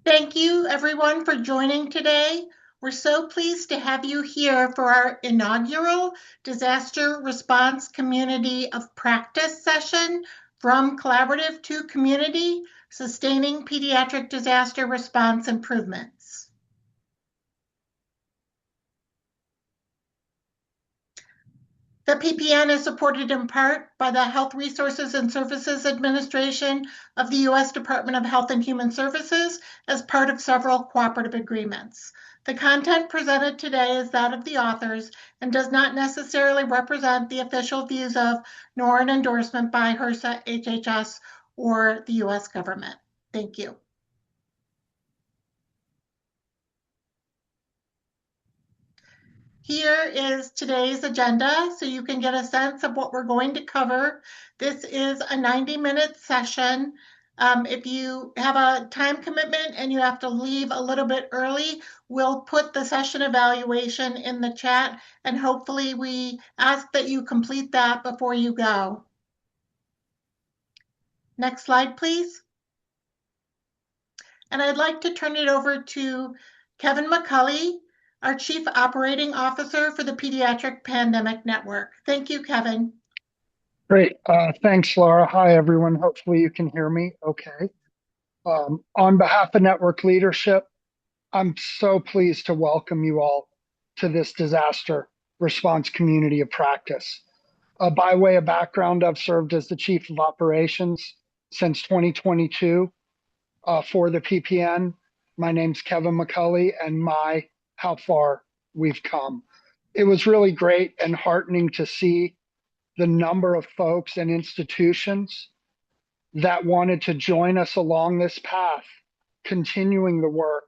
Thank you, everyone, for joining today. We're so pleased to have you here for our inaugural Disaster Response Community of Practice session from Collaborative to Community, Sustaining Pediatric Disaster Response Improvements. The PPN is supported in part by the Health Resources and Services Administration of the U.S. Department of Health and Human Services as part of several cooperative agreements. The content presented today is that of the authors and does not necessarily represent the official views of nor an endorsement by HRSA, HHS, or the U.S. government. Thank you. Here is today's agenda so you can get a sense of what we're going to cover. This is a 90-minute session. If you have a time commitment and you have to leave a little bit early, we'll put the session evaluation in the chat, and hopefully we ask that you complete that before you go. Next slide, please. And I'd like to turn it over to Kevin McCulley, our Chief Operating Officer for the Pediatric Pandemic Network. Thank you, Kevin. Great. Thanks, Laura. Hi, everyone. Hopefully you can hear me okay. On behalf of network leadership, I'm so pleased to welcome you all to this disaster response community of practice. By way of background, I've served as the Chief of Operations since 2022 for the PPN. My name's Kevin McCulley, and how far we've come. It was really great and heartening to see the number of folks and institutions that wanted to join us along this path, continuing the work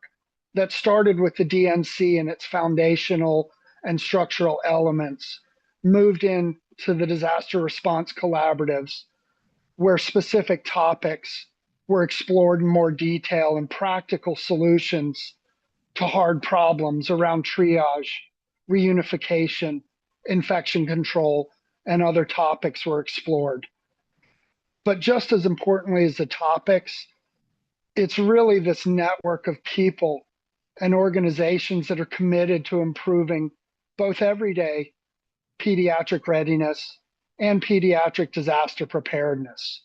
that started with the DNC and its foundational and structural elements, moved into the disaster response collaboratives, where specific topics were explored in more detail and practical solutions to hard problems around triage, reunification, infection control, and other topics were explored. But just as importantly as the topics, it's really this network of people and organizations that are committed to improving both everyday pediatric readiness and pediatric disaster preparedness.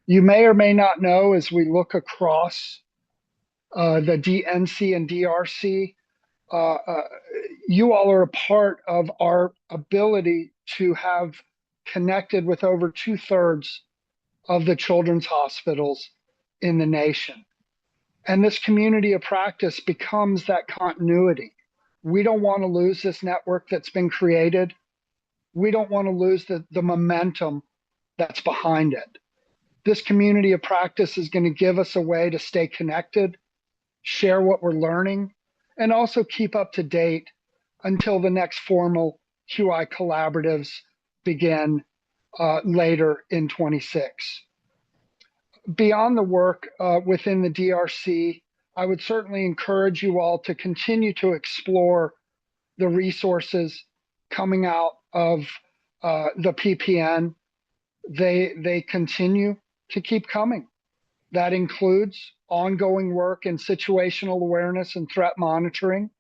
You may or may not know, as we look across the DNC and DRC, you all are a part of our ability to have connected with over 2/3 of the children's hospitals in the nation. And this community of practice becomes that continuity. We don't want to lose this network that's been created. We don't want to lose the momentum that's behind it. This community of practice is going to give us a way to stay connected, share what we're learning, and also keep up to date until the next formal QI collaboratives begin later in 26. Beyond the work within the DRC, I would certainly encourage you all to continue to explore the resources coming out of the PPN. They continue to keep coming. That includes ongoing work in situational awareness and threat monitoring.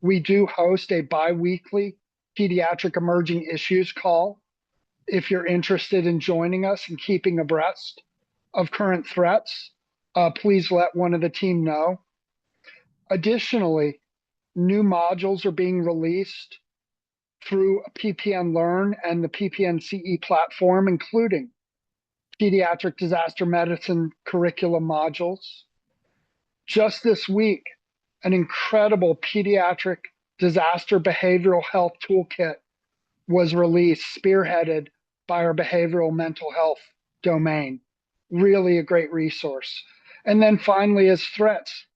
We do host a bi-weekly pediatric emerging issues call. If you're interested in joining us and keeping abreast of current threats, please let one of the team know. Additionally, new modules are being released through PPN Learn and the PPN CE platform, including pediatric disaster medicine curriculum modules. Just this week, an incredible pediatric disaster behavioral health toolkit was released, spearheaded by our behavioral mental health domain. Really a great resource. And then finally, as threats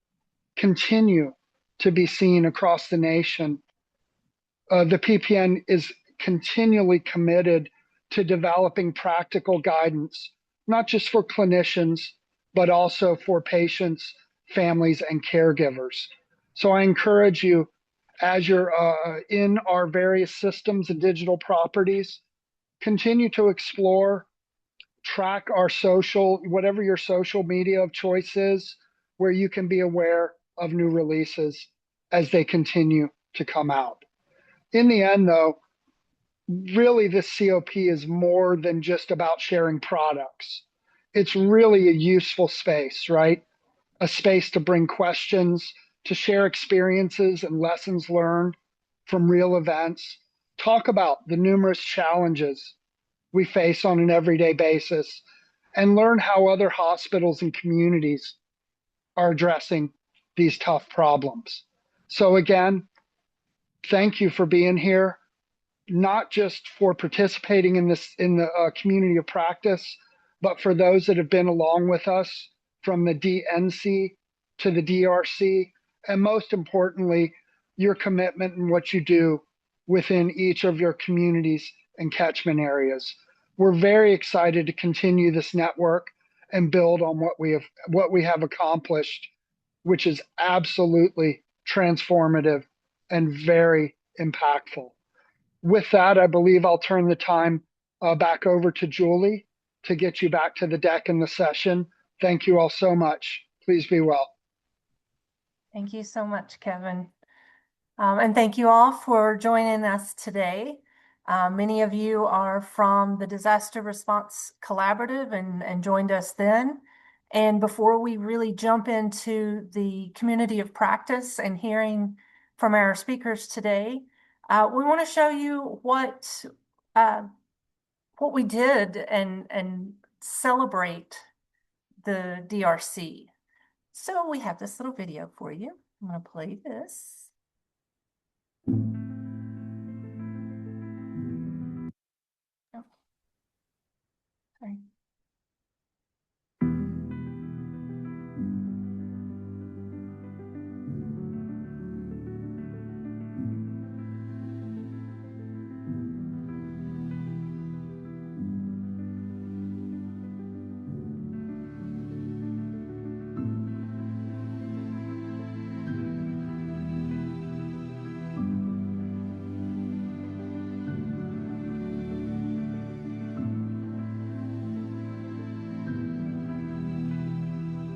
continue to be seen across the nation, the PPN is continually committed to developing practical guidance, not just for clinicians, but also for patients, families, and caregivers. So I encourage you, as you're in our various systems and digital properties, continue to explore, track our social, whatever your social media of choice is. where you can be aware of new releases as they continue to come out. In the end, though, really this COP is more than just about sharing products. It's really a useful space, right? A space to bring questions, to share experiences and lessons learned from real events, talk about the numerous challenges we face on an everyday basis, and learn how other hospitals and communities are addressing these tough problems. So again, thank you for being here, not just for participating in the community of practice, but for those that have been along with us from the DNC to the DRC, and most importantly, your commitment and what you do within each of your communities and catchment areas. We're very excited to continue this network and build on what we have accomplished, which is absolutely transformative and very impactful. With that, I believe I'll turn the time back over to Julie to get you back to the deck in the session. Thank you all so much. Please be well. Thank you so much, Kevin. And thank you all for joining us today. Many of you are from the Disaster Response Collaborative and joined us then. And before we really jump into the community of practice and hearing from our speakers today, we want to show you what we did and celebrate the DRC. So we have this little video for you. I'm going to play this. Oh, sorry.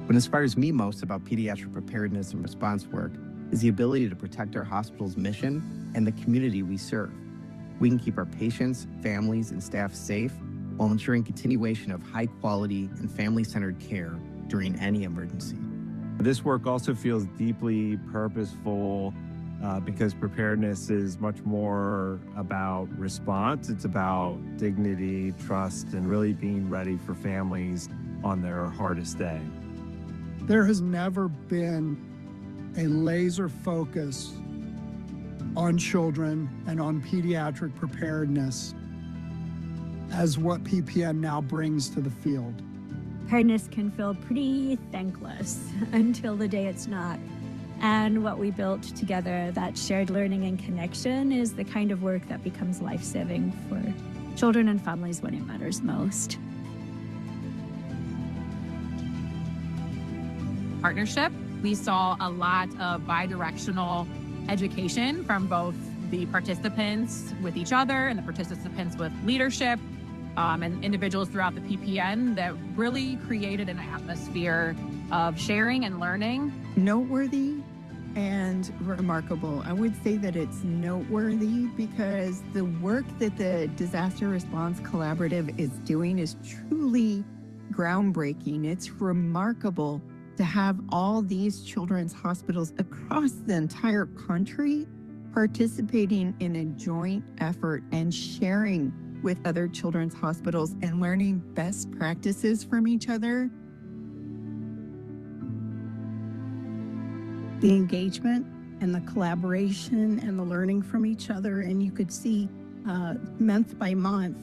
What inspires me most about pediatric preparedness and response work is the ability to protect our hospital's mission and the community we serve. We can keep our patients, families, and staff safe while ensuring continuation of high quality and family-centered care during any emergency. This work also feels deeply purposeful because preparedness is much more about response. It's about dignity, trust, and really being ready for families on their hardest day. There has never been a laser focus on children and on pediatric preparedness as what PPN now brings to the field. Preparedness can feel pretty thankless until the day it's not. And what we built together, that shared learning and connection, is the kind of work that becomes life-saving for children and families when it matters most. Partnership. We saw a lot of bi-directional education from both the participants with each other and the participants with leadership and individuals throughout the PPN that really created an atmosphere of sharing and learning. Noteworthy and remarkable. I would say that it's noteworthy because the work that the Disaster Response Collaborative is doing is truly groundbreaking. It's remarkable to have all these children's hospitals across the entire country participating in a joint effort and sharing with other children's hospitals and learning best practices from each other. The engagement and the collaboration and the learning from each other, and you could see month by month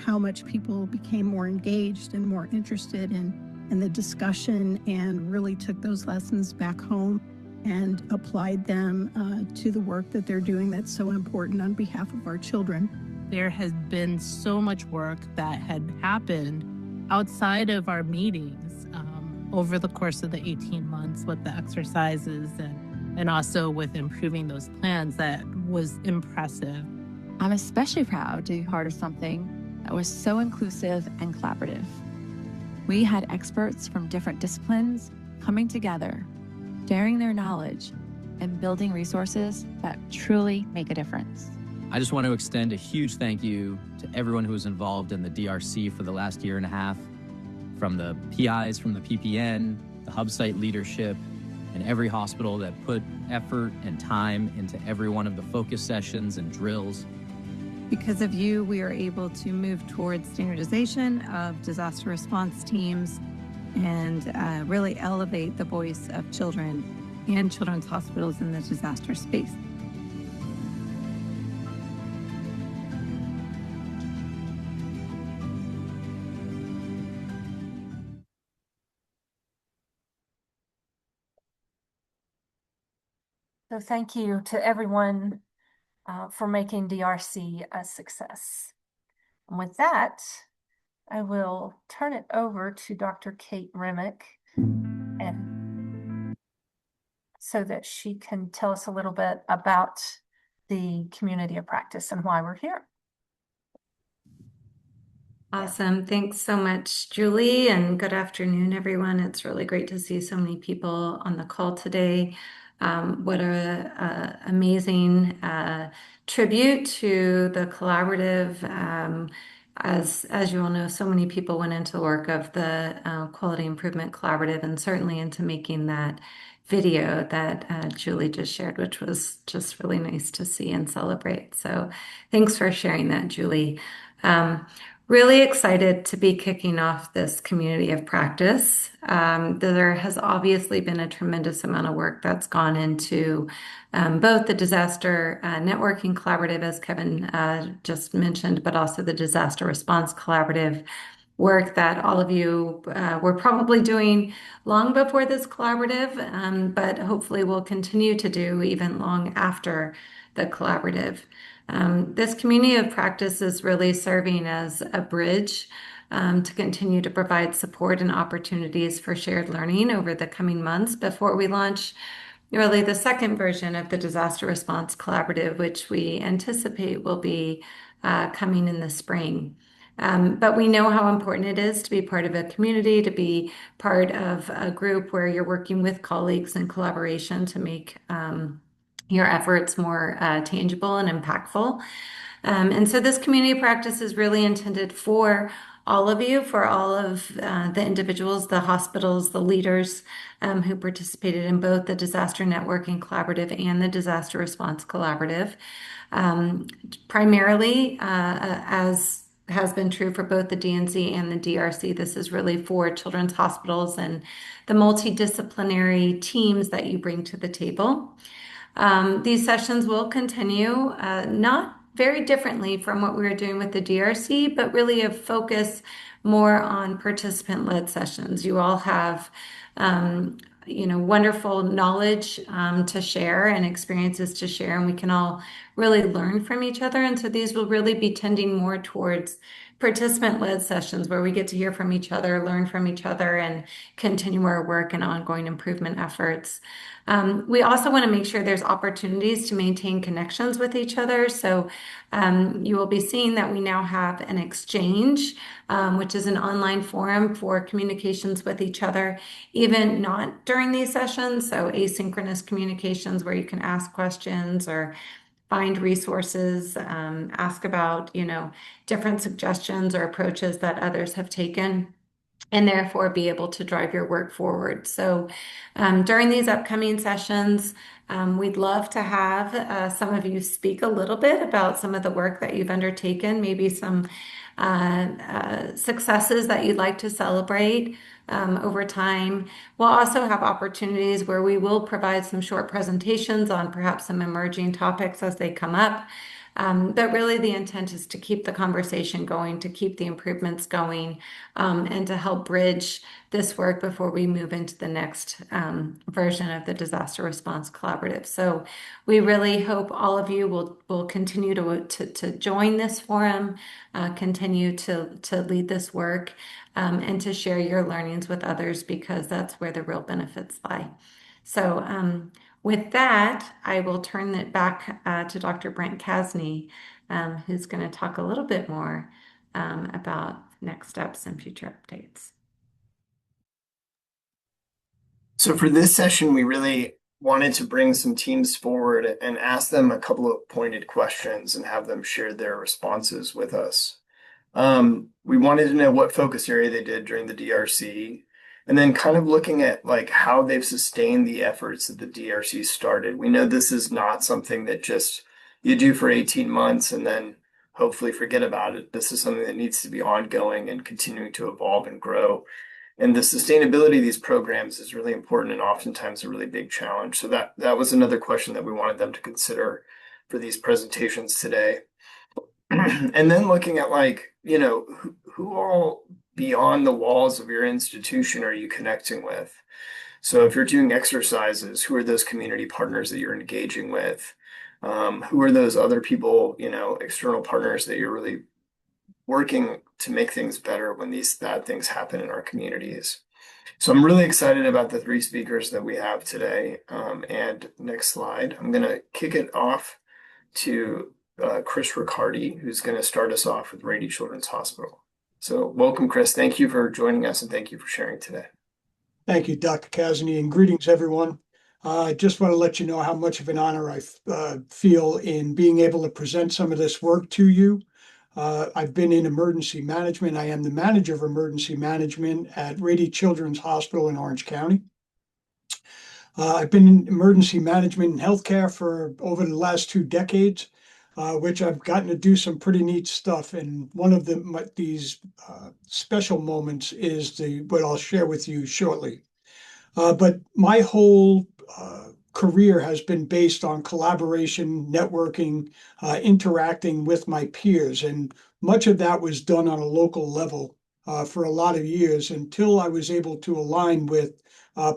how much people became more engaged and more interested in the discussion and really took those lessons back home and applied them to the work that they're doing that's so important on behalf of our children. There has been so much work that had happened outside of our meetings over the course of the 18 months with the exercises and also with improving those plans that was impressive. I'm especially proud to be part of something that was so inclusive and collaborative. We had experts from different disciplines coming together, sharing their knowledge, and building resources that truly make a difference. I just want to extend a huge thank you to everyone who was involved in the DRC for the last year and a half, from the PIs, from the PPN, the hub site leadership, and every hospital that put effort and time into every one of the focus sessions and drills. Because of you, we are able to move towards standardization of disaster response teams and really elevate the voice of children and children's hospitals in the disaster space. So thank you to everyone for making DRC a success. And with that, I will turn it over to Dr. Kate Remick, and so that she can tell us a little bit about the community of practice and why we're here. Awesome. Thanks so much, Julie, and good afternoon, everyone. It's really great to see so many people on the call today. What a amazing tribute to the collaborative. As you all know, so many people went into the work of the Quality Improvement Collaborative and certainly into making that video that Julie just shared, which was just really nice to see and celebrate. So thanks for sharing that, Julie. Really excited to be kicking off this community of practice. There has obviously been a tremendous amount of work that's gone into both the Disaster Networking Collaborative, as Kevin just mentioned, but also the Disaster Response Collaborative work that all of you were probably doing long before this collaborative, but hopefully will continue to do even long after the collaborative. This community of practice is really serving as a bridge to continue to provide support and opportunities for shared learning over the coming months before we launch really the second version of the Disaster Response Collaborative, which we anticipate will be coming in the spring. But we know how important it is to be part of a community, to be part of a group where you're working with colleagues in collaboration to make your efforts more tangible and impactful. And so this community practice is really intended for all of you, for all of the individuals, the hospitals, the leaders who participated in both the Disaster Networking Collaborative and the Disaster Response Collaborative. Primarily, as has been true for both the DNC and the DRC, this is really for children's hospitals and the multidisciplinary teams that you bring to the table. These sessions will continue, not very differently from what we were doing with the DRC, but really a focus more on participant-led sessions. You all have, wonderful knowledge to share and experiences to share, and we can all really learn from each other. And so these will really be tending more towards participant-led sessions where we get to hear from each other, learn from each other, and continue our work and ongoing improvement efforts. We also want to make sure there's opportunities to maintain connections with each other. So you will be seeing that we now have an exchange, which is an online forum for communications with each other, even not during these sessions. So asynchronous communications where you can ask questions or find resources, ask about, different suggestions or approaches that others have taken, and therefore be able to drive your work forward. So during these upcoming sessions, we'd love to have some of you speak a little bit about some of the work that you've undertaken, maybe some successes that you'd like to celebrate over time. We'll also have opportunities where we will provide some short presentations on perhaps some emerging topics as they come up. But really the intent is to keep the conversation going, to keep the improvements going, and to help bridge this work before we move into the next version of the Disaster Response Collaborative. So we really hope all of you will continue to join this forum, continue to lead this work, and to share your learnings with others, because that's where the real benefits lie. So with that, I will turn it back to Dr. Brent Kasny, who's going to talk a little bit more about next steps and future updates. So for this session, we really wanted to bring some teams forward and ask them a couple of pointed questions and have them share their responses with us. We wanted to know what focus area they did during the DRC, and then kind of looking at like how they've sustained the efforts that the DRC started. We know this is not something that just you do for 18 months and then hopefully forget about it. This is something that needs to be ongoing and continuing to evolve and grow. And the sustainability of these programs is really important and oftentimes a really big challenge. So that was another question that we wanted them to consider for these presentations today. And then looking at like, who all beyond the walls of your institution are you connecting with? So if you're doing exercises, who are those community partners that you're engaging with? Who are those other people, external partners that you're really working to make things better when these bad things happen in our communities? So I'm really excited about the three speakers that we have today. And next slide, I'm going to kick it off to Chris Riccardi, who's going to start us off with Rady Children's Hospital. So welcome, Chris. Thank you for joining us and thank you for sharing today. Thank you, Dr. Kazany, and greetings, everyone. I just want to let you know how much of an honor I feel in being able to present some of this work to you. I've been in emergency management. I am the manager of emergency management at Rady Children's Hospital in Orange County. I've been in emergency management and healthcare for over the last 2 decades, which I've gotten to do some pretty neat stuff. And one of these special moments is what I'll share with you shortly. But my whole career has been based on collaboration, networking, interacting with my peers. And much of that was done on a local level for a lot of years until I was able to align with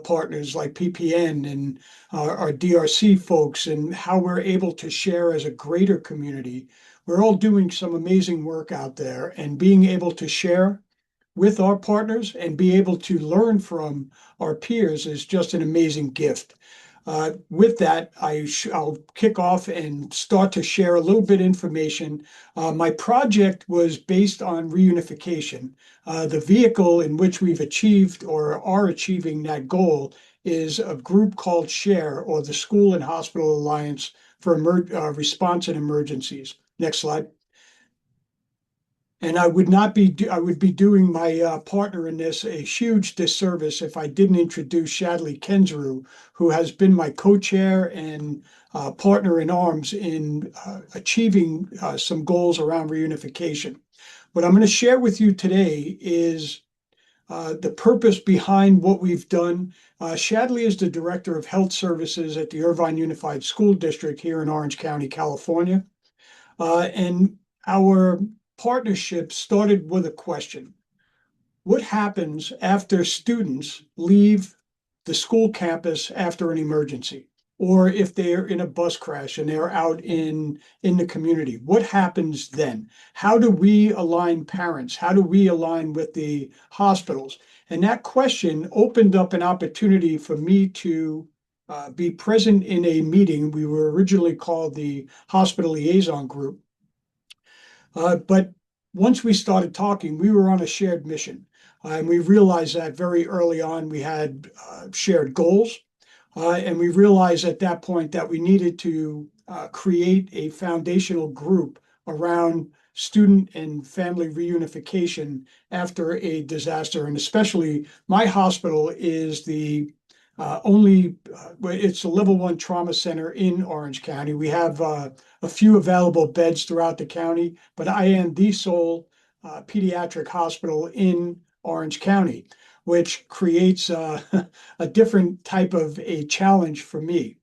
partners like PPN and our DRC folks and how we're able to share as a greater community. We're all doing some amazing work out there, and being able to share with our partners and be able to learn from our peers is just an amazing gift. With that, I'll kick off and start to share a little bit information. My project was based on reunification. The vehicle in which we've achieved or are achieving that goal is a group called SHARE, or the School and Hospital Alliance for Response in Emergencies. Next slide. And I would be doing my partner in this a huge disservice if I didn't introduce Shadley Kensrew, who has been my co-chair and partner in arms in achieving some goals around reunification. What I'm going to share with you today is the purpose behind what we've done. Shadley is the Director of Health Services at the Irvine Unified School District here in Orange County, California. And our partnership started with a question. What happens after students leave the school campus after an emergency? Or if they're in a bus crash and they're out in the community, what happens then? How do we align parents? How do we align with the hospitals? And that question opened up an opportunity for me to be present in a meeting. We were originally called the Hospital Liaison Group. But once we started talking, we were on a shared mission. And we realized that very early on we had shared goals. And we realized at that point that we needed to create a foundational group around student and family reunification after a disaster. And especially my hospital is the it's a level 1 trauma center in Orange County. We have a few available beds throughout the county, but I am the sole pediatric hospital in Orange County, which creates a different type of a challenge for me.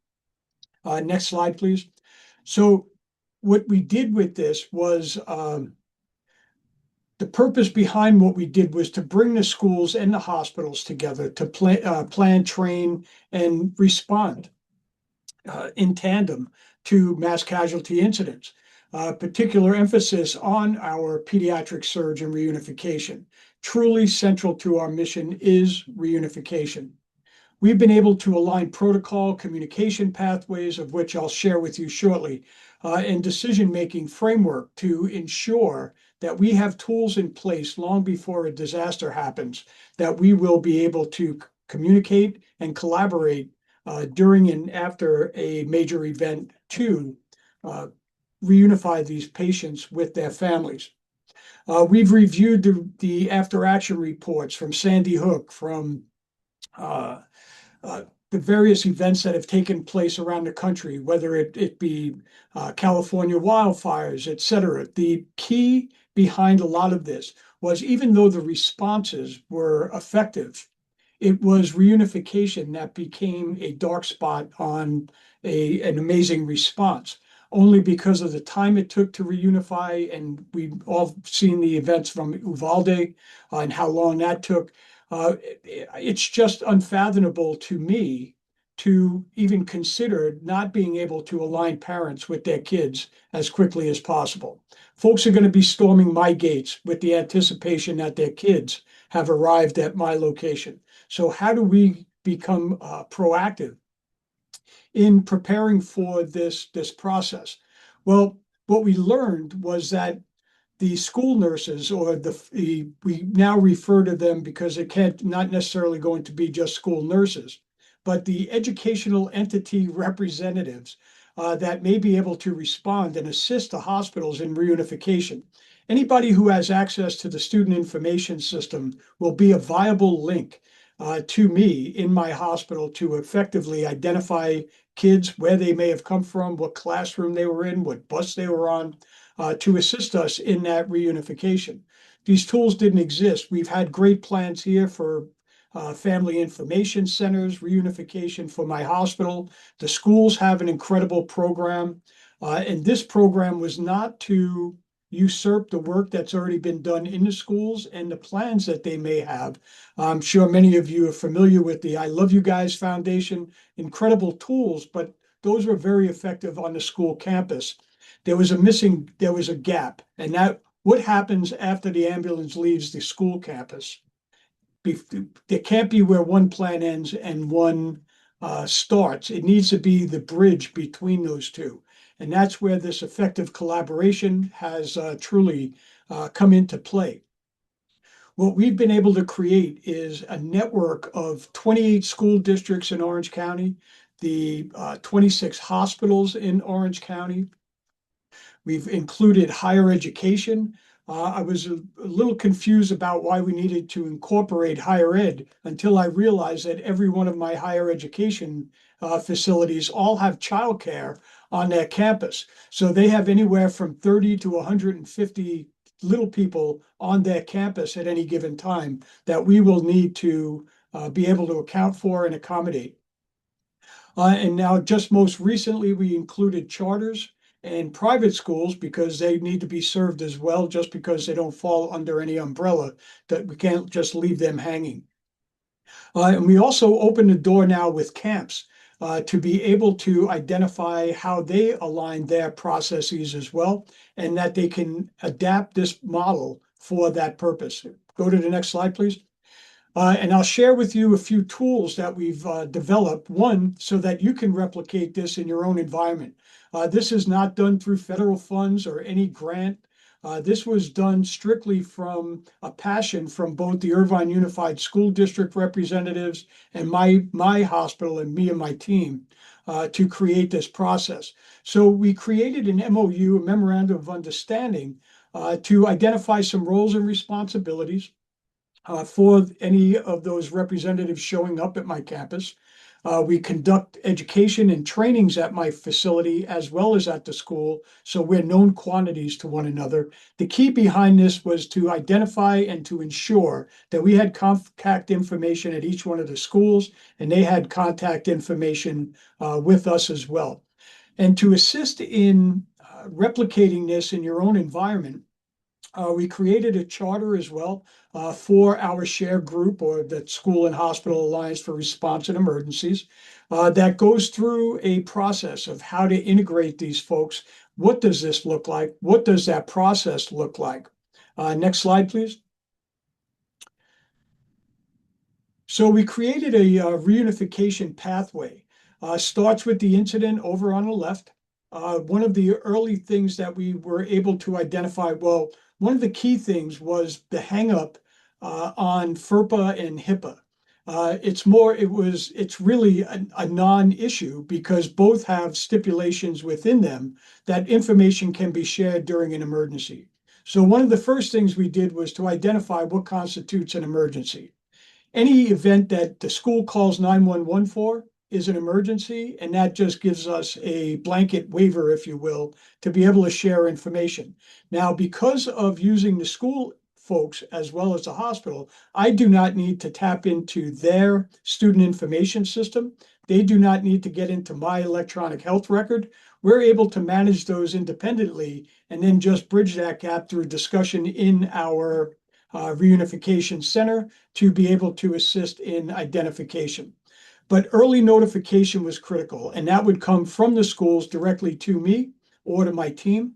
Next slide, please. So what we did with this was the purpose behind what we did was to bring the schools and the hospitals together to plan, train, and respond in tandem to mass casualty incidents. Particular emphasis on our pediatric surge and reunification. Truly central to our mission is reunification. We've been able to align protocol, communication pathways, of which I'll share with you shortly, and decision-making framework to ensure that we have tools in place long before a disaster happens, that we will be able to communicate and collaborate during and after a major event to reunify these patients with their families. We've reviewed the after action reports from Sandy Hook, from uh, the various events that have taken place around the country, whether it be California wildfires, et cetera. The key behind a lot of this was, even though the responses were effective, it was reunification that became a dark spot on an amazing response, only because of the time it took to reunify. And we've all seen the events from Uvalde and how long that took. It's just unfathomable to me to even consider not being able to align parents with their kids as quickly as possible. Folks are going to be storming my gates with the anticipation that their kids have arrived at my location. So how do we become proactive in preparing for this process? Well, what we learned was that the school nurses, or we now refer to them because it can't not necessarily going to be just school nurses, but the educational entity representatives that may be able to respond and assist the hospitals in reunification. Anybody who has access to the student information system will be a viable link to me in my hospital to effectively identify kids, where they may have come from, what classroom they were in, what bus they were on, to assist us in that reunification. These tools didn't exist. We've had great plans here for family information centers, reunification for my hospital. The schools have an incredible program. And this program was not to usurp the work that's already been done in the schools and the plans that they may have. I'm sure many of you are familiar with the I Love You Guys Foundation, incredible tools, but those were very effective on the school campus. There was a gap, and that what happens after the ambulance leaves the school campus. There can't be where one plan ends and one starts. It needs to be the bridge between those two. And that's where this effective collaboration has truly come into play. What we've been able to create is a network of 28 school districts in Orange County, the 26 hospitals in Orange County. We've included higher education. I was a little confused about why we needed to incorporate higher ed until I realized that every one of my higher education facilities all have childcare on their campus. So they have anywhere from 30 to 150 little people on their campus at any given time that we will need to be able to account for and accommodate. And now, just most recently, we included charters and private schools because they need to be served as well, just because they don't fall under any umbrella, that we can't just leave them hanging. And we also opened the door now with camps to be able to identify how they align their processes as well, and that they can adapt this model for that purpose. Go to the next slide, please. And I'll share with you a few tools that we've developed, one, so that you can replicate this in your own environment. This is not done through federal funds or any grant. This was done strictly from a passion from both the Irvine Unified School District representatives and my hospital and me and my team to create this process. So we created an MOU, a Memorandum of Understanding, to identify some roles and responsibilities for any of those representatives showing up at my campus. We conduct education and trainings at my facility as well as at the school, so we're known quantities to one another. The key behind this was to identify and to ensure that we had contact information at each one of the schools, and they had contact information with us as well. And to assist in replicating this in your own environment, we created a charter as well for our share group, or the School and Hospital Alliance for Response in Emergencies, that goes through a process of how to integrate these folks. What does this look like? What does that process look like? Next slide, please. So we created a reunification pathway. Starts with the incident over on the left. One of the early things that we were able to identify, well, one of the key things was the hang up on FERPA and HIPAA. It's really a non-issue because both have stipulations within them that information can be shared during an emergency. So one of the first things we did was to identify what constitutes an emergency. Any event that the school calls 911 for is an emergency, and that just gives us a blanket waiver, if you will, to be able to share information. Now, because of using the school folks as well as the hospital, I do not need to tap into their student information system. They do not need to get into my electronic health record. We're able to manage those independently and then just bridge that gap through discussion in our reunification center to be able to assist in identification. But early notification was critical, and that would come from the schools directly to me or to my team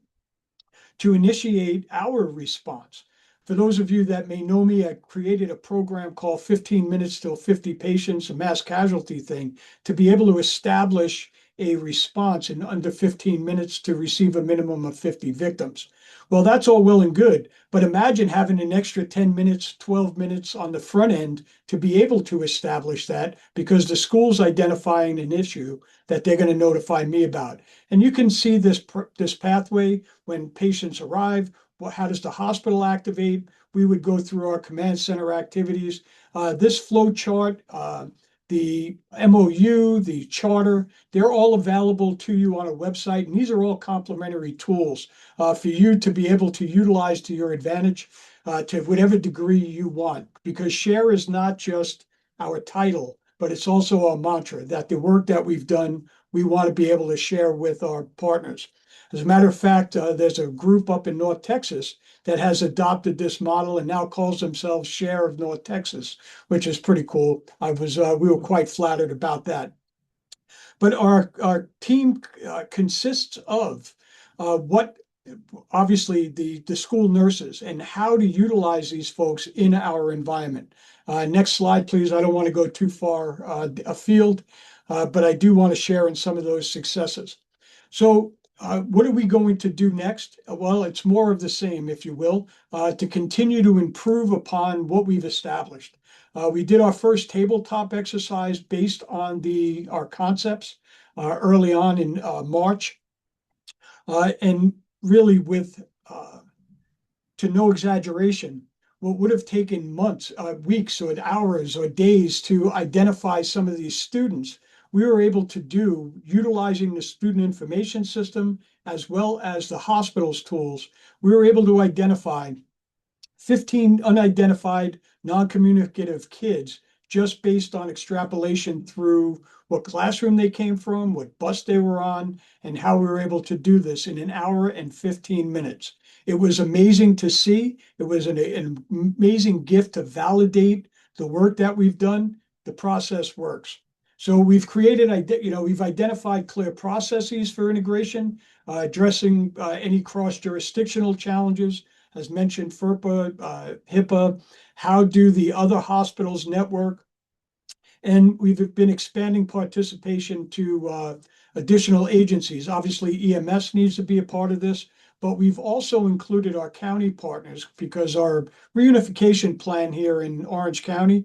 to initiate our response. For those of you that may know me, I created a program called 15 Minutes Till 50 Patients, a mass casualty thing, to be able to establish a response in under 15 minutes to receive a minimum of 50 victims. Well, that's all well and good, but imagine having an extra 10 minutes, 12 minutes on the front end to be able to establish that because the school's identifying an issue that they're going to notify me about. And you can see this pathway when patients arrive. How does the hospital activate? We would go through our command center activities. This flow chart, the MOU, the charter, they're all available to you on a website. And these are all complementary tools for you to be able to utilize to your advantage to whatever degree you want. Because share is not just our title, but it's also our mantra that the work that we've done, we want to be able to share with our partners. As a matter of fact, there's a group up in North Texas that has adopted this model and now calls themselves Share of North Texas, which is pretty cool. We were quite flattered about that. But our team consists of what obviously the school nurses and how to utilize these folks in our environment. Next slide, please. I don't want to go too far afield, but I do want to share in some of those successes. So what are we going to do next? Well, it's more of the same, if you will, to continue to improve upon what we've established. We did our first tabletop exercise based on our concepts early on in March. And really to no exaggeration, what would have taken months, weeks, or hours, or days to identify some of these students, we were able to do utilizing the student information system as well as the hospital's tools. We were able to identify 15 unidentified non-communicative kids just based on extrapolation through what classroom they came from, what bus they were on, and how we were able to do this in an hour and 15 minutes. It was amazing to see. It was an amazing gift to validate the work that we've done. The process works. So we've we've identified clear processes for integration, addressing any cross-jurisdictional challenges, as mentioned, FERPA, HIPAA, how do the other hospitals network? And we've been expanding participation to additional agencies. Obviously, EMS needs to be a part of this, but we've also included our county partners because our reunification plan here in Orange County,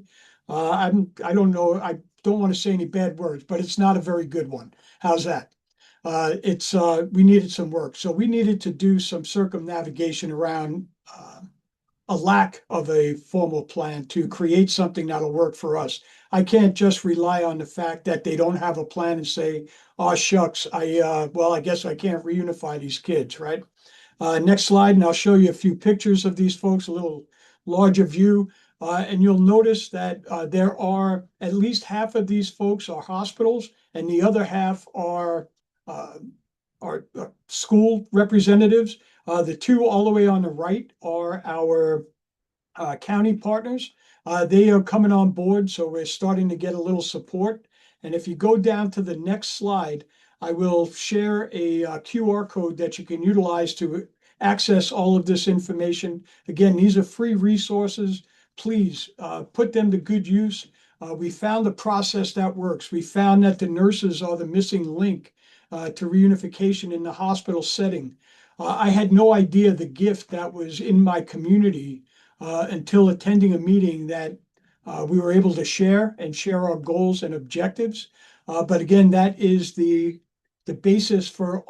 I don't know, I don't want to say any bad words, but it's not a very good one. How's that? We needed some work. So we needed to do some circumnavigation around a lack of a formal plan to create something that'll work for us. I can't just rely on the fact that they don't have a plan and say, oh, shucks, I guess I can't reunify these kids, right? Next slide, and I'll show you a few pictures of these folks, a little larger view. And you'll notice that there are at least half of these folks are hospitals, and the other half are school representatives. The two all the way on the right are our county partners. They are coming on board, so we're starting to get a little support. And if you go down to the next slide, I will share a QR code that you can utilize to access all of this information. Again, these are free resources. Please put them to good use. We found a process that works. We found that the nurses are the missing link to reunification in the hospital setting. I had no idea the gift that was in my community until attending a meeting that We were able to share our goals and objectives. But again, that is the basis for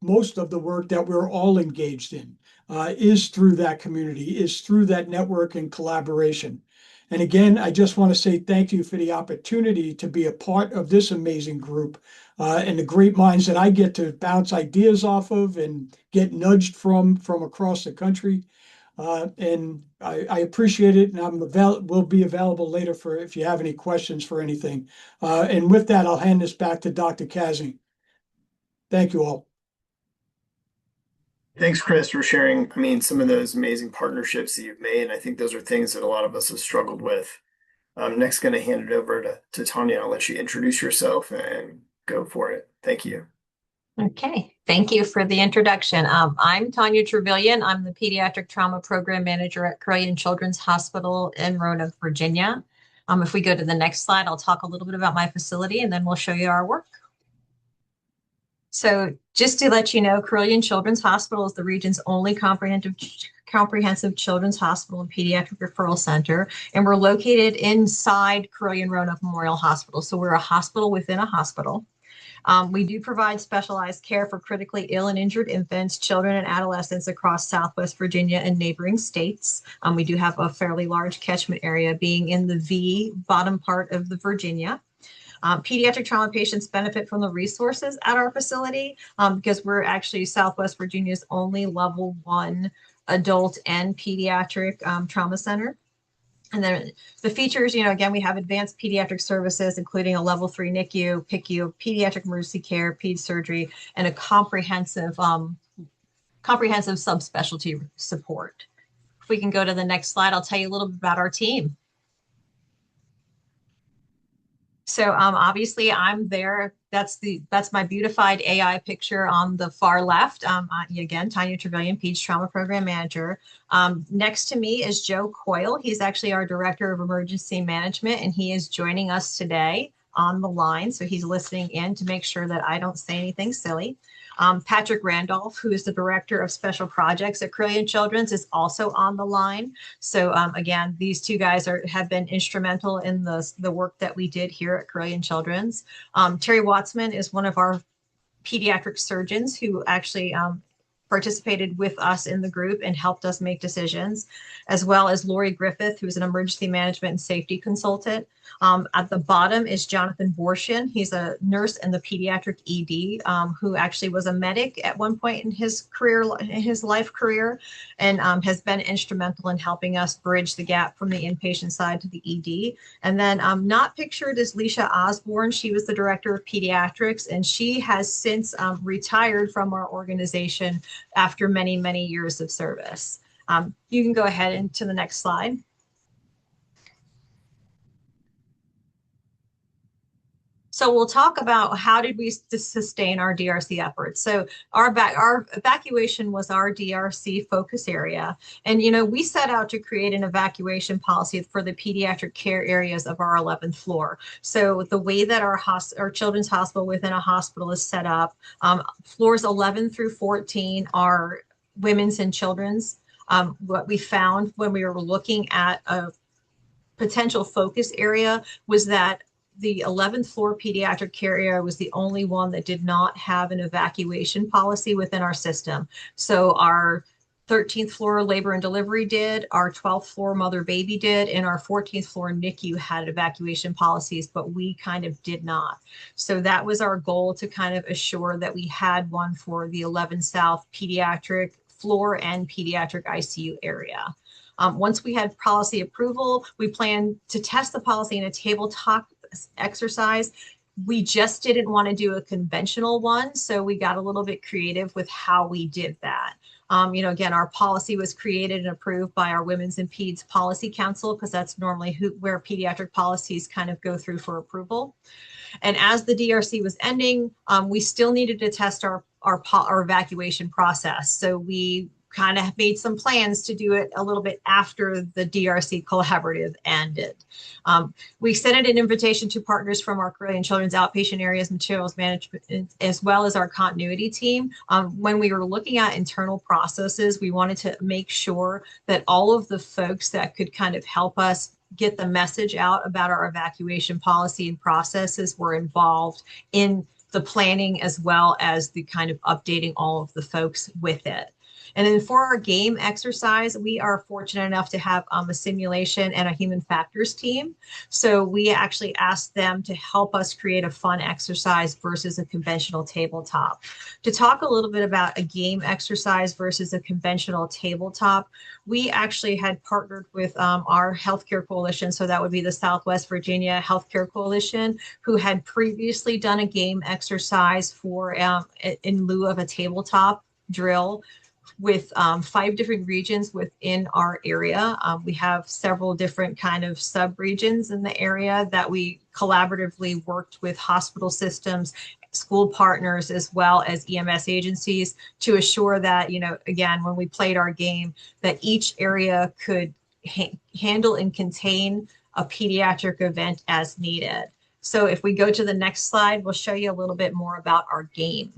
most of the work that we're all engaged in, is through that community, is through that network and collaboration. And again, I just want to say thank you for the opportunity to be a part of this amazing group, and the great minds that I get to bounce ideas off of and get nudged from across the country. And I appreciate it, and will be available later for if you have any questions for anything. And with that, I'll hand this back to Dr. Kazi. Thank you all. Thanks, Chris, for sharing. I mean, some of those amazing partnerships that you've made. I think those are things that a lot of us have struggled with. I'm next going to hand it over to Tanya. I'll let you introduce yourself and go for it. Thank you. Okay, thank you for the introduction. I'm Tanya Trevelyan. I'm the Pediatric Trauma Program Manager at Carilion Children's Hospital in Roanoke, Virginia. If we go to the next slide, I'll talk a little bit about my facility and then we'll show you our work. So just to let you know, Carilion Children's Hospital is the region's only comprehensive children's hospital and pediatric referral center, and we're located inside Carilion Roanoke Memorial Hospital. So we're a hospital within a hospital. We do provide specialized care for critically ill and injured infants, children, and adolescents across Southwest Virginia and neighboring states. We do have a fairly large catchment area, being in the V bottom part of the Virginia. Pediatric trauma patients benefit from the resources at our facility because we're actually Southwest Virginia's only level 1 adult and pediatric trauma center. And then the features, again, we have advanced pediatric services, including a level 3 NICU, PICU, pediatric emergency care, ped surgery, and a comprehensive subspecialty support. If we can go to the next slide, I'll tell you a little bit about our team. So obviously I'm there. That's my beautified AI picture on the far left. Again, Tanya Trevelyan, Peds Trauma Program Manager. Next to me is Joe Coyle. He's actually our Director of Emergency Management, and he is joining us today on the line. So he's listening in to make sure that I don't say anything silly. Patrick Randolph, who is the Director of Special Projects at Carilion Children's, is also on the line. So again, these two guys have been instrumental in the work that we did here at Carilion Children's. Terry Wattsman is one of our pediatric surgeons who actually participated with us in the group and helped us make decisions, as well as Lori Griffith, who's an emergency management and safety consultant. At the bottom is Jonathan Borshin. He's a nurse in the pediatric ED who actually was a medic at one point in his life career, and has been instrumental in helping us bridge the gap from the inpatient side to the ED. And then not pictured is Leisha Osborne. She was the director of pediatrics, and she has since retired from our organization after many, many years of service. You can go ahead and to the next slide. So we'll talk about how did we sustain our DRC efforts. So our evacuation was our DRC focus area. And, we set out to create an evacuation policy for the pediatric care areas of our 11th floor. So the way that our children's hospital within a hospital is set up, floors 11 through 14 are women's and children's. What we found when we were looking at a potential focus area was that the 11th floor pediatric care area was the only one that did not have an evacuation policy within our system. So our 13th floor labor and delivery did, our 12th floor mother baby did, and our 14th floor NICU had evacuation policies, but we kind of did not. So that was our goal, to kind of assure that we had one for the 11 South pediatric floor and pediatric ICU area. Once we had policy approval, we planned to test the policy in a tabletop exercise. We just didn't want to do a conventional one, so we got a little bit creative with how we did that. Again, our policy was created and approved by our Women's and Peds Policy Council, because that's normally where pediatric policies kind of go through for approval. And as the DRC was ending, we still needed to test our evacuation process. So we kind of made some plans to do it a little bit after the DRC collaborative ended. We extended an invitation to partners from our Carilion Children's outpatient areas, materials management, as well as our continuity team. When we were looking at internal processes, we wanted to make sure that all of the folks that could kind of help us get the message out about our evacuation policy and processes were involved in the planning as well as the kind of updating all of the folks with it. And then for our game exercise, we are fortunate enough to have a simulation and a human factors team. So we actually asked them to help us create a fun exercise versus a conventional tabletop. To talk a little bit about a game exercise versus a conventional tabletop, we actually had partnered with our healthcare coalition. So that would be the Southwest Virginia Healthcare Coalition, who had previously done a game exercise for in lieu of a tabletop drill with 5 different regions within our area. We have several different kind of sub-regions in the area that we collaboratively worked with hospital systems, school partners, as well as EMS agencies to assure that, you know, again, when we played our game, that each area could handle and contain a pediatric event as needed. So if we go to the next slide, we'll show you a little bit more about our game.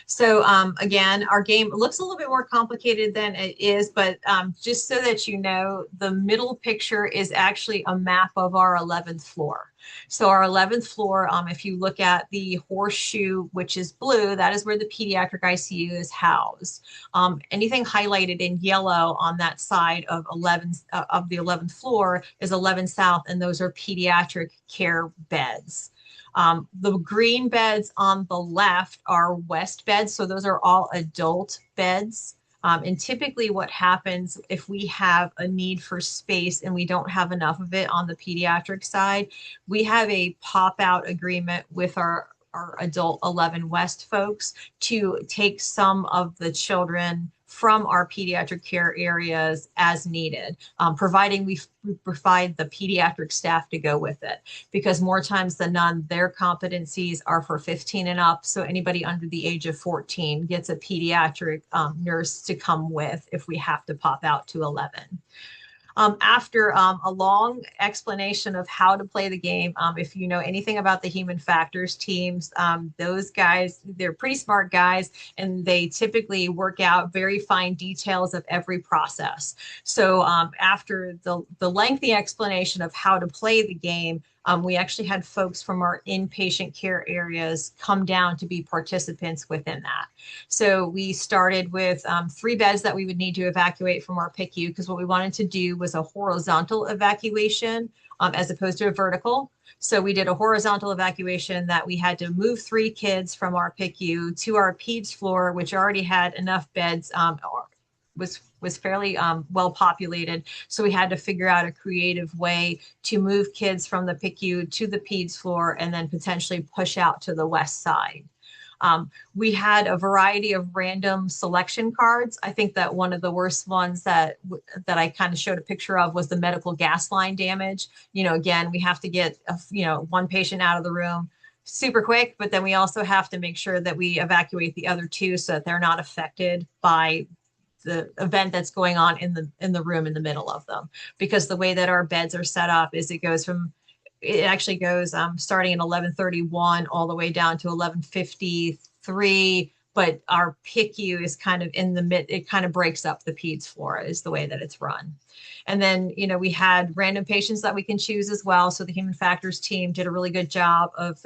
So again, our game looks a little bit more complicated than it is, but just so that you know, the middle picture is actually a map of our 11th floor. So our 11th floor, if you look at the horseshoe, which is blue, that is where the pediatric ICU is housed. Anything highlighted in yellow on that side of the 11th floor is 11 South, and those are pediatric care beds. The green beds on the left are west beds, so those are all adult beds. And typically what happens if we have a need for space and we don't have enough of it on the pediatric side, we have a pop-out agreement with our adult 11 West folks to take some of the children from our pediatric care areas as needed, providing we provide the pediatric staff to go with it. Because more times than none, their competencies are for 15 and up. So anybody under the age of 14 gets a pediatric nurse to come with if we have to pop out to 11. After a long explanation of how to play the game, if you know anything about the human factors teams, those guys, they're pretty smart guys, and they typically work out very fine details of every process. So after the lengthy explanation of how to play the game, we actually had folks from our inpatient care areas come down to be participants within that. So we started with 3 beds that we would need to evacuate from our PICU, because what we wanted to do was a horizontal evacuation as opposed to a vertical. So we did a horizontal evacuation that we had to move 3 kids from our PICU to our PEDS floor, which already had enough beds, was fairly well populated. So we had to figure out a creative way to move kids from the PICU to the PEDS floor and then potentially push out to the west side. We had a variety of random selection cards. I think that one of the worst ones that I kind of showed a picture of was the medical gas line damage. You know, again, we have to get, one patient out of the room super quick, but then we also have to make sure that we evacuate the other 2 so that they're not affected by the event that's going on in the room in the middle of them. Because the way that our beds are set up is it actually goes starting at 11:31 all the way down to 11:53, but our PICU is kind of in the mid, it kind of breaks up the PEDS floor is the way that it's run. And then, we had random patients that we can choose as well. So the human factors team did a really good job of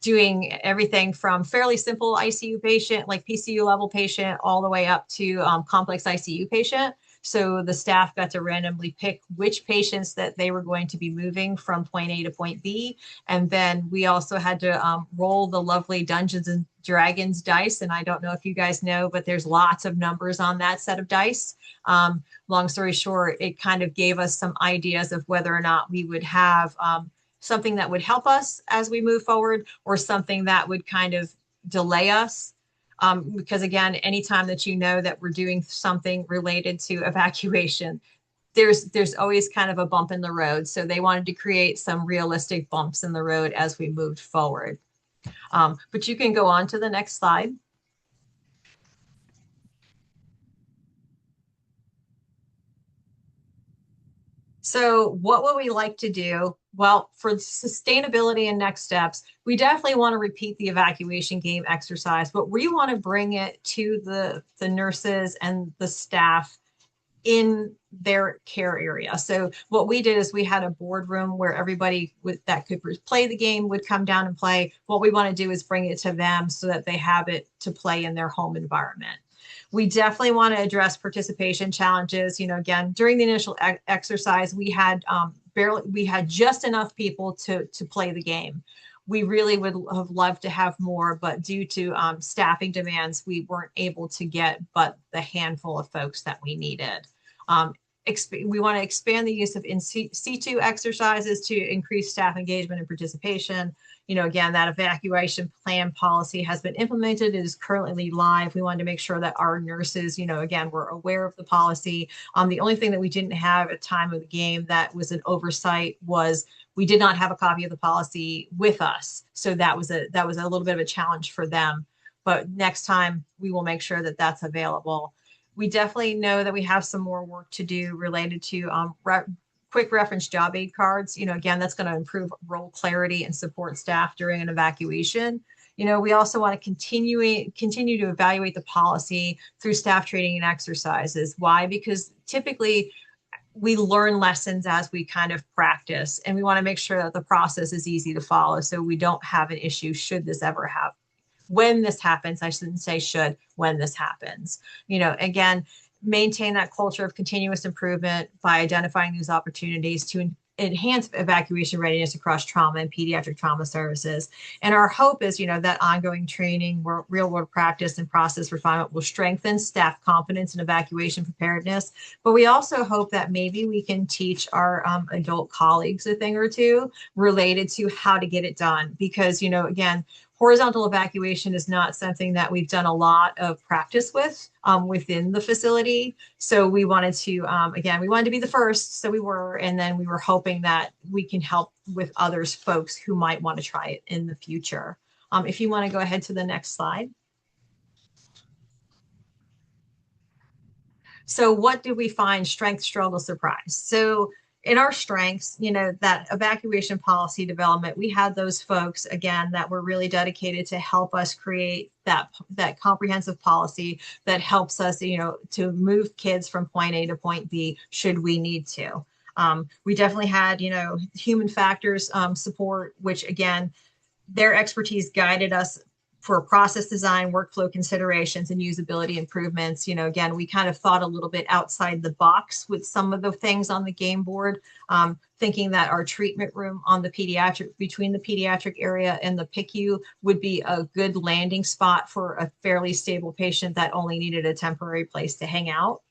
doing everything from fairly simple ICU patient, like PCU level patient, all the way up to complex ICU patient. So the staff got to randomly pick which patients that they were going to be moving from point A to point B. And then we also had to roll the lovely Dungeons and Dragons dice. And I don't know if you guys know, but there's lots of numbers on that set of dice. Long story short, it kind of gave us some ideas of whether or not we would have something that would help us as we move forward, or something that would kind of delay us. Because again, anytime that you know that we're doing something related to evacuation, there's always kind of a bump in the road. So they wanted to create some realistic bumps in the road as we moved forward. But you can go on to the next slide. So what would we like to do? Well, for sustainability and next steps, we definitely want to repeat the evacuation game exercise, but we want to bring it to the nurses and the staff in their care area. So what we did is we had a boardroom where everybody that could play the game would come down and play. What we want to do is bring it to them so that they have it to play in their home environment. We definitely want to address participation challenges. Again, during the initial exercise, we had just enough people to play the game. We really would have loved to have more, but due to staffing demands, we weren't able to get but the handful of folks that we needed. We want to expand the use of in situ exercises to increase staff engagement and participation. Again, that evacuation plan policy has been implemented. It is currently live. We wanted to make sure that our nurses, again, were aware of the policy. The only thing that we didn't have at time of the game that was an oversight was we did not have a copy of the policy with us. So that was a little bit of a challenge for them. But next time we will make sure that that's available. We definitely know that we have some more work to do related to quick reference job aid cards. Again, that's going to improve role clarity and support staff during an evacuation. We also want to continue to evaluate the policy through staff training and exercises. Why? Because typically we learn lessons as we kind of practice, and we want to make sure that the process is easy to follow so we don't have an issue should this ever happen. When this happens, I shouldn't say should, when this happens. Again, maintain that culture of continuous improvement by identifying these opportunities to enhance evacuation readiness across trauma and pediatric trauma services. And our hope is, that ongoing training, real world practice and process refinement will strengthen staff confidence in evacuation preparedness. But we also hope that maybe we can teach our adult colleagues a thing or two related to how to get it done. Because, again, horizontal evacuation is not something that we've done a lot of practice with within the facility. So we wanted to, again, we wanted to be the first. So we were, and then we were hoping that we can help with others, folks who might want to try it in the future. If you want to go ahead to the next slide. So what do we find? Strength, struggle, surprise. So in our strengths, that evacuation policy development, we had those folks, again, that were really dedicated to help us create that comprehensive policy that helps us, to move kids from point A to point B should we need to. We definitely had, human factors support, which again, their expertise guided us for process design, workflow considerations, and usability improvements. Again, we kind of thought a little bit outside the box with some of the things on the game board, thinking that our treatment room on the between the pediatric area and the PICU would be a good landing spot for a fairly stable patient that only needed a temporary place to hang out.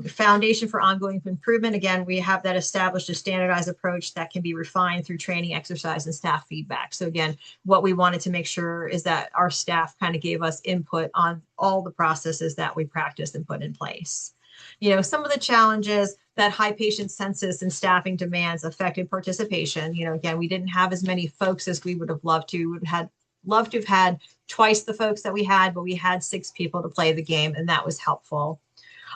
Foundation for ongoing improvement. Again, we have that established a standardized approach that can be refined through training, exercise, and staff feedback. So again, what we wanted to make sure is that our staff kind of gave us input on all the processes that we practiced and put in place. Some of the challenges that high patient census and staffing demands affected participation. Again, we didn't have as many folks as we would have loved to. We would have loved to have had twice the folks that we had, but we had 6 people to play the game, and that was helpful.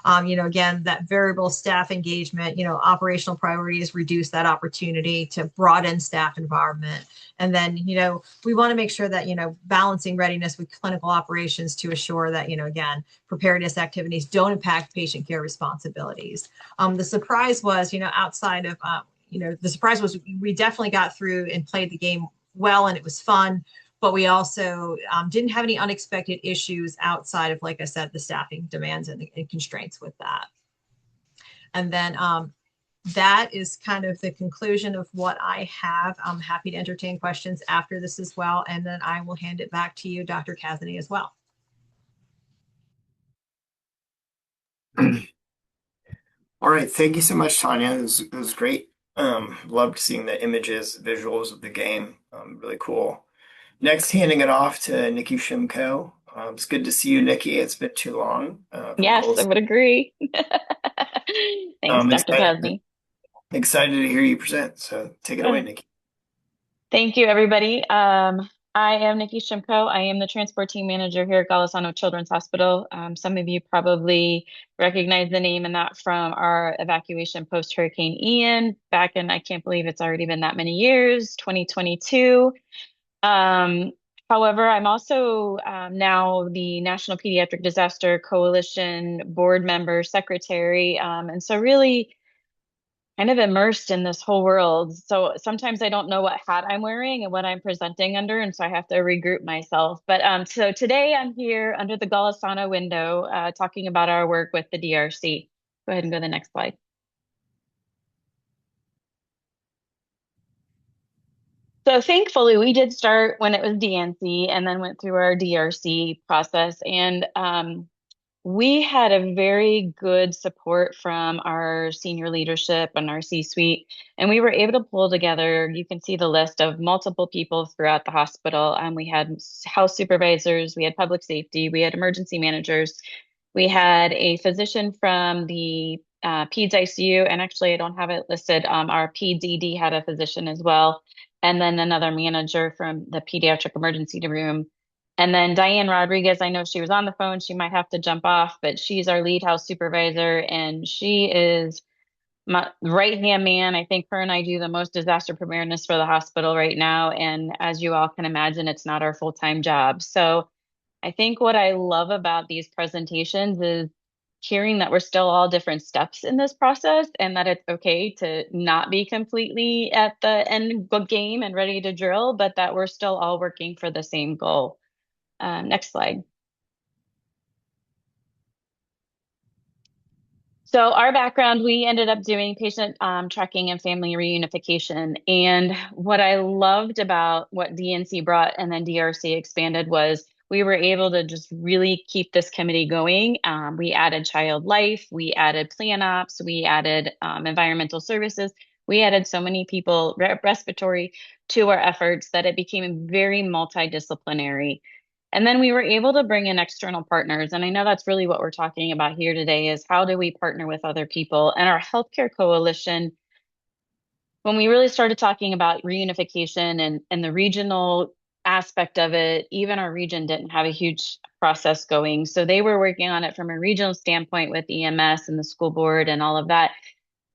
Again, that variable staff engagement, operational priorities reduce that opportunity to broaden staff involvement. And then, we want to make sure that, balancing readiness with clinical operations to assure that, again, preparedness activities don't impact patient care responsibilities. The surprise was, outside of, the surprise was we definitely got through and played the game well, and it was fun. But we also didn't have any unexpected issues outside of, like I said, the staffing demands and constraints with that. And then that is kind of the conclusion of what I have. I'm happy to entertain questions after this as well. And then I will hand it back to you, Dr. Kazany, as well. All right. Thank you so much, Tanya. It was great. Loved seeing the images, visuals of the game. Really cool. Next, handing it off to Nikki Shimko. It's good to see you, Nikki. It's been too long. Yes, I would agree. Thanks, Dr. Kazany. Excited to hear you present. So take it away, Nikki. Thank you, everybody. I am Nikki Shimko. I am the transport team manager here at Golisano Children's Hospital. Some of you probably recognize the name and that from our evacuation post-Hurricane Ian back in, I can't believe it's already been that many years, 2022. However, I'm also now the National Pediatric Disaster Coalition board member, secretary, and so really kind of immersed in this whole world. So sometimes I don't know what hat I'm wearing and what I'm presenting under, and so I have to regroup myself. But so today I'm here under the Golisano window talking about our work with the DRC. Go ahead and go to the next slide. So thankfully, we did start when it was DNC and then went through our DRC process. And we had a very good support from our senior leadership and our C-suite, and we were able to pull together, you can see the list of multiple people throughout the hospital. We had house supervisors, we had public safety, we had emergency managers, we had a physician from the PEDS ICU, and actually I don't have it listed, our PEDS ED had a physician as well, and then another manager from the pediatric emergency room. And then Diane Rodriguez, I know she was on the phone. She might have to jump off, but she's our lead house supervisor, and she is my right-hand man. I think her and I do the most disaster preparedness for the hospital right now. And as you all can imagine, it's not our full-time job. So I think what I love about these presentations is hearing that we're still all different steps in this process and that it's okay to not be completely at the end game and ready to drill, but that we're still all working for the same goal. Next slide. So our background, we ended up doing patient tracking and family reunification. And what I loved about what DNC brought and then DRC expanded was we were able to just really keep this committee going. We added child life, we added plan ops, we added environmental services. We added so many people, respiratory, to our efforts that it became very multidisciplinary. And then we were able to bring in external partners. And I know that's really what we're talking about here today is how do we partner with other people? And our healthcare coalition, when we really started talking about reunification and the regional aspect of it, even our region didn't have a huge process going. So they were working on it from a regional standpoint with EMS and the school board and all of that.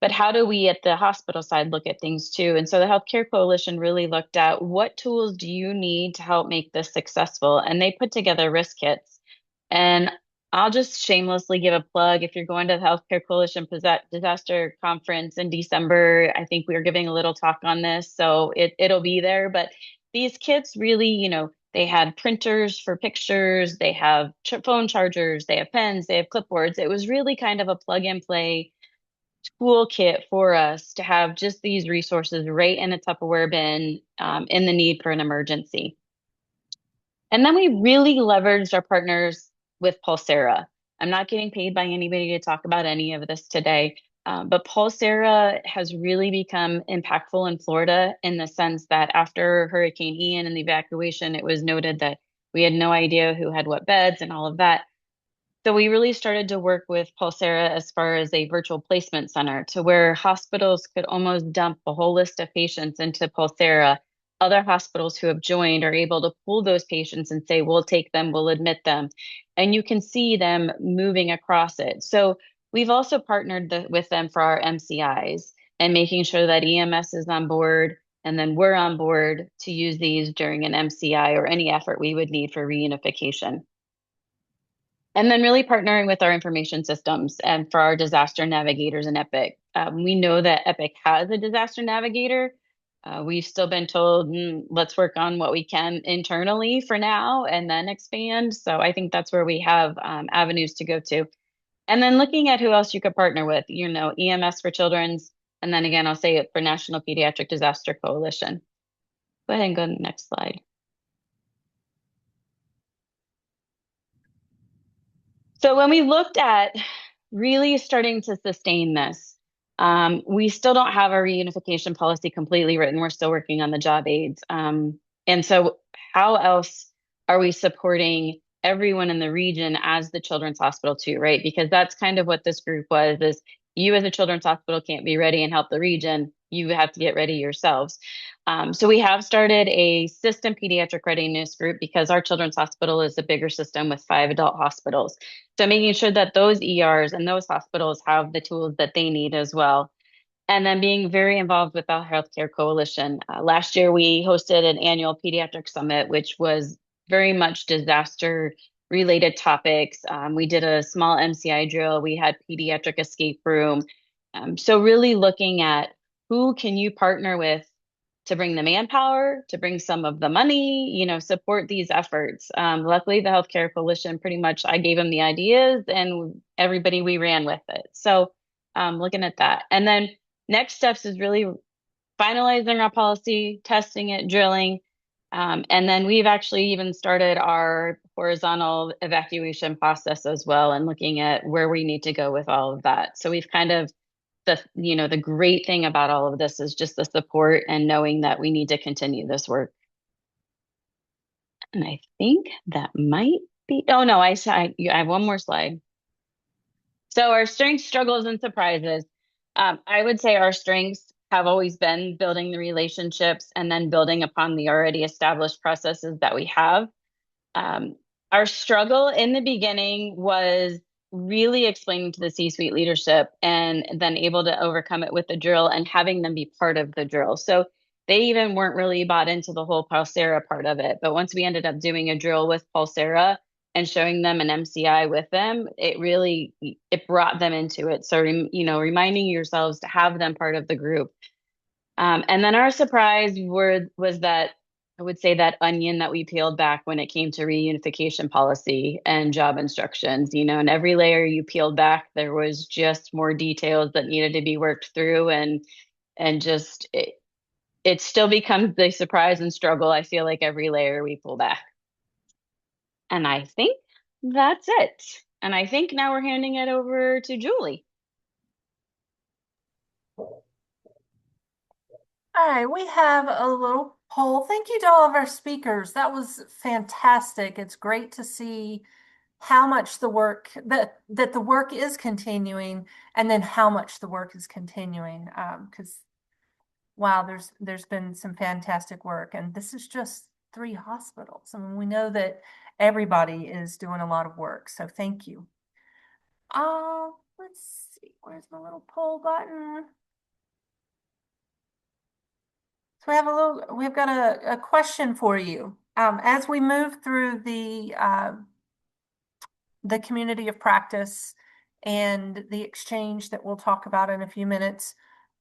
But how do we at the hospital side look at things too? And so the Healthcare Coalition really looked at what tools do you need to help make this successful? And they put together risk kits. And I'll just shamelessly give a plug. If you're going to the Healthcare Coalition Disaster Conference in December, I think we are giving a little talk on this. So it'll be there. But these kits really, they had printers for pictures, they have phone chargers, they have pens, they have clipboards. It was really kind of a plug and play toolkit for us to have just these resources right in a Tupperware bin in the need for an emergency. And then we really leveraged our partners with Pulsera. I'm not getting paid by anybody to talk about any of this today, but Pulsera has really become impactful in Florida in the sense that after Hurricane Ian and the evacuation, it was noted that we had no idea who had what beds and all of that. So we really started to work with Pulsera as far as a virtual placement center to where hospitals could almost dump a whole list of patients into Pulsera. Other hospitals who have joined are able to pull those patients and say, we'll take them, we'll admit them. And you can see them moving across it. So we've also partnered with them for our MCIs and making sure that EMS is on board and then we're on board to use these during an MCI or any effort we would need for reunification. And then really partnering with our information systems and for our disaster navigators in Epic. We know that Epic has a disaster navigator. We've still been told, let's work on what we can internally for now and then expand. So I think that's where we have avenues to go to. And then looking at who else you could partner with, EMS for Children's. And then again, I'll say it for National Pediatric Disaster Coalition. Go ahead and go to the next slide. So when we looked at really starting to sustain this, we still don't have our reunification policy completely written. We're still working on the job aids. And so how else are we supporting everyone in the region as the Children's Hospital too, right? Because that's kind of what this group was, is you as a Children's Hospital can't be ready and help the region. You have to get ready yourselves. So we have started a system pediatric readiness group because our Children's Hospital is a bigger system with 5 adult hospitals. So making sure that those ERs and those hospitals have the tools that they need as well. And then being very involved with the Healthcare Coalition. Last year, we hosted an annual pediatric summit, which was very much disaster related topics. We did a small MCI drill. We had pediatric escape room. So really looking at who can you partner with to bring the manpower, to bring some of the money, support these efforts. Luckily, the Healthcare Coalition pretty much, I gave them the ideas and everybody, we ran with it. So looking at that. And then next steps is really finalizing our policy, testing it, drilling. And then we've actually even started our horizontal evacuation process as well and looking at where we need to go with all of that. So we've kind of the great thing about all of this is just the support and knowing that we need to continue this work. And I think that might be, oh no, I have one more slide. So our strengths, struggles, and surprises. I would say our strengths have always been building the relationships and then building upon the already established processes that we have. Our struggle in the beginning was really explaining to the C-suite leadership and then able to overcome it with the drill and having them be part of the drill. So they even weren't really bought into the whole Pulsera part of it. But once we ended up doing a drill with Pulsera and showing them an MCI with them, it brought them into it. So, reminding yourselves to have them part of the group. And then our surprise was that I would say that onion that we peeled back when it came to reunification policy and job instructions, and every layer you peeled back, there was just more details that needed to be worked through and just it still becomes the surprise and struggle, I feel like, every layer we pull back. And I think that's it. And I think now we're handing it over to Julie. All right, we have a little poll. Thank you to all of our speakers. That was fantastic. It's great to see how much the work that the work is continuing and then how much the work is continuing. Because wow, there's been some fantastic work, and this is just 3 hospitals. I mean, we know that everybody is doing a lot of work, so thank you. Let's see, where's my little poll button? So we've got a question for you. As we move through the community of practice and the exchange that we'll talk about in a few minutes,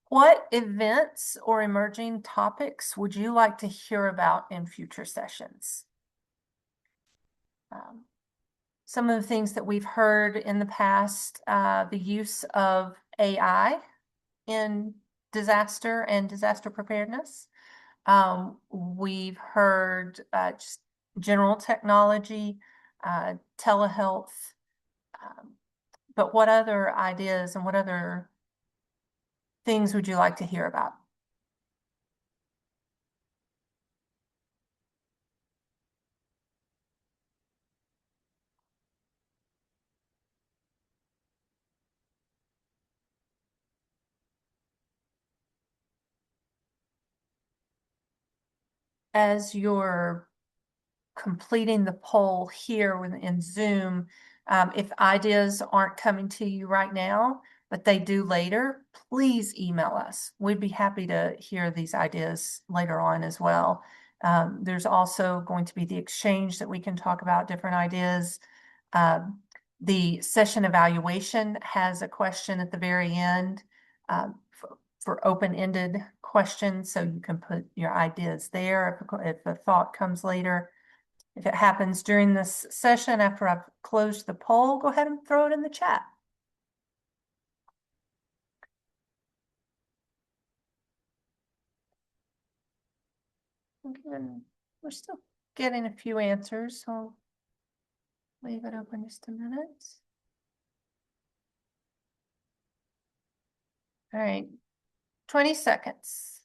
what events or emerging topics would you like to hear about in future sessions? Some of the things that we've heard in the past, the use of AI in disaster and disaster preparedness. We've heard just general technology, telehealth, but what other ideas and what other things would you like to hear about? As you're completing the poll here in Zoom, if ideas aren't coming to you right now, but they do later, please email us. We'd be happy to hear these ideas later on as well. There's also going to be the exchange that we can talk about different ideas. The session evaluation has a question at the very end for open-ended questions, so you can put your ideas there if a thought comes later. If it happens during this session after I've closed the poll, go ahead and throw it in the chat. We're still getting a few answers, so I'll leave it open just a minute. All right, 20 seconds.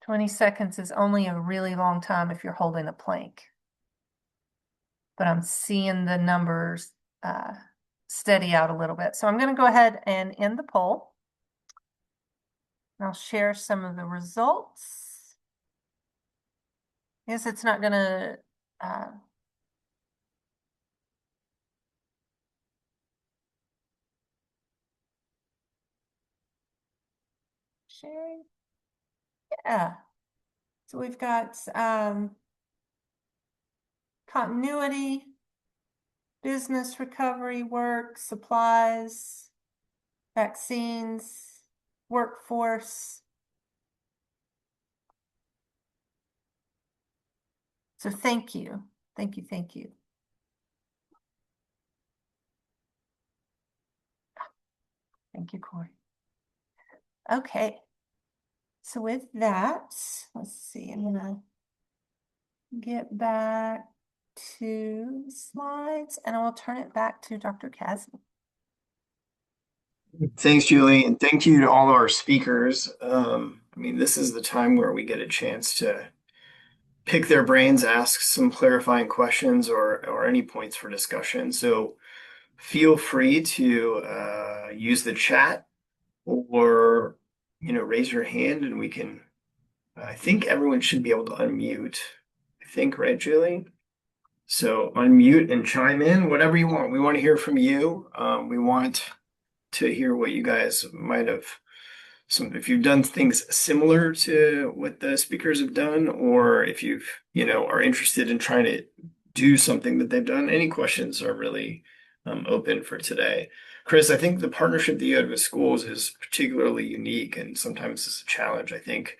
Twenty seconds is only a really long time if you're holding a plank. But I'm seeing the numbers steady out a little bit. So I'm going to go ahead and end the poll. I'll share some of the results. Yes, it's not going to sharing. Yeah. So we've got continuity, business recovery work, supplies, vaccines, workforce. So thank you. Thank you. Thank you. Thank you, Corey. Okay. So with that, let's see, I'm gonna get back to slides and I will turn it back to Dr. Kasdan. Thanks, Julie, and thank you to all of our speakers. I mean, this is the time where we get a chance to pick their brains, ask some clarifying questions or any points for discussion. So feel free to use the chat or raise your hand and we can. I think everyone should be able to unmute. I think, right, Julie? So unmute and chime in, whatever you want. We want to hear from you. We want to hear what you guys might have if you've done things similar to what the speakers have done, or if you've, are interested in trying to do something that they've done. Any questions are really open for today. Chris, I think the partnership that you had with schools is particularly unique and sometimes it's a challenge. I think,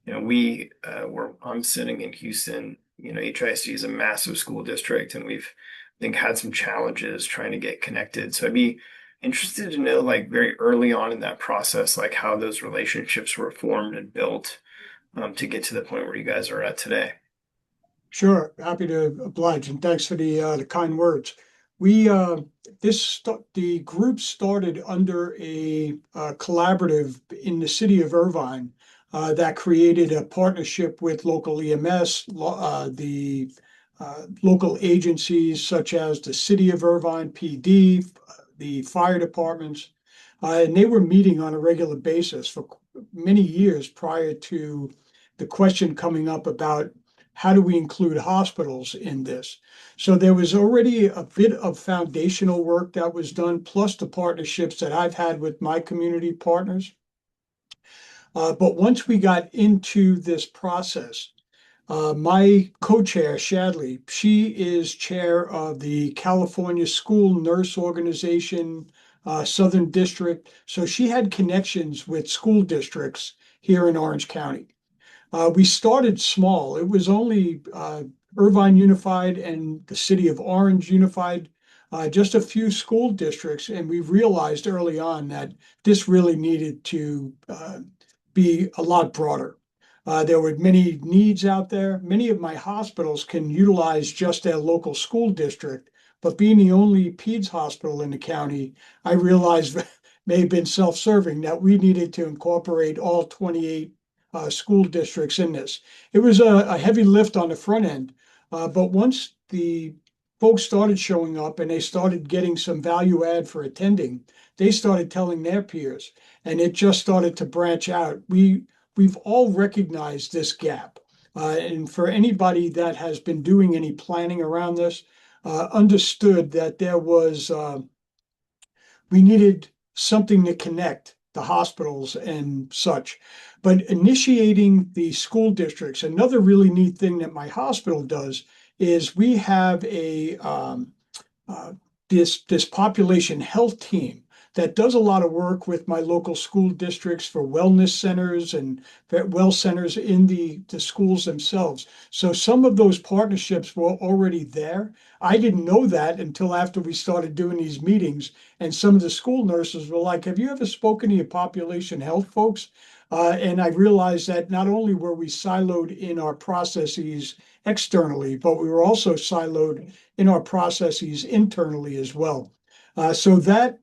I'm sitting in Houston, HISD is a massive school district and we've, I think, had some challenges trying to get connected. So I'd be interested to know, like, very early on in that process, like how those relationships were formed and built to get to the point where you guys are at today. Sure, happy to oblige, and thanks for the kind words. We the group started under a collaborative in the city of Irvine that created a partnership with local EMS, the local agencies such as the city of Irvine PD, the fire departments, and they were meeting on a regular basis for many years prior to the question coming up about how do we include hospitals in this? So there was already a bit of foundational work that was done, plus the partnerships that I've had with my community partners. But once we got into this process, my co-chair, Shadley, she is chair of the California School Nurse Organization, Southern District. So she had connections with school districts here in Orange County. We started small. It was only Irvine Unified and the city of Orange Unified, just a few school districts. And we realized early on that this really needed to be a lot broader. There were many needs out there. Many of my hospitals can utilize just their local school district, but being the only PEDS hospital in the county, I realized may have been self-serving that we needed to incorporate all 28 school districts in this. It was a heavy lift on the front end, but once the folks started showing up and they started getting some value add for attending, they started telling their peers, and it just started to branch out. We've all recognized this gap. And for anybody that has been doing any planning around this, understood that there was, we needed something to connect the hospitals and such. But initiating the school districts, another really neat thing that my hospital does is we have a this population health team that does a lot of work with my local school districts for wellness centers and well centers in the schools themselves. So some of those partnerships were already there. I didn't know that until after we started doing these meetings. And some of the school nurses were like, have you ever spoken to your population health folks? And I realized that not only were we siloed in our processes externally, but we were also siloed in our processes internally as well. So that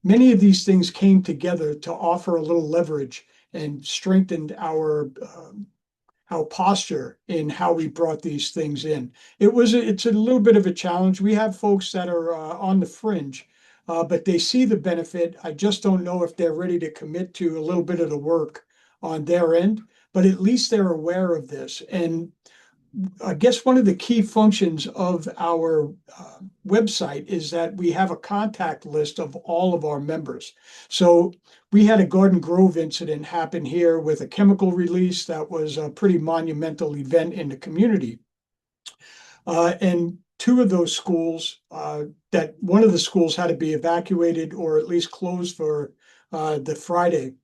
many of these things came together to offer a little leverage and strengthened our posture in how we brought these things in. It's a little bit of a challenge. We have folks that are on the fringe but they see the benefit. I just don't know if they're ready to commit to a little bit of the work on their end, but at least they're aware of this. And I guess one of the key functions of our website is that we have a contact list of all of our members. So we had a Garden Grove incident happen here with a chemical release that was a pretty monumental event in the community. And two of those schools, that one of the schools had to be evacuated or at least closed for the Friday.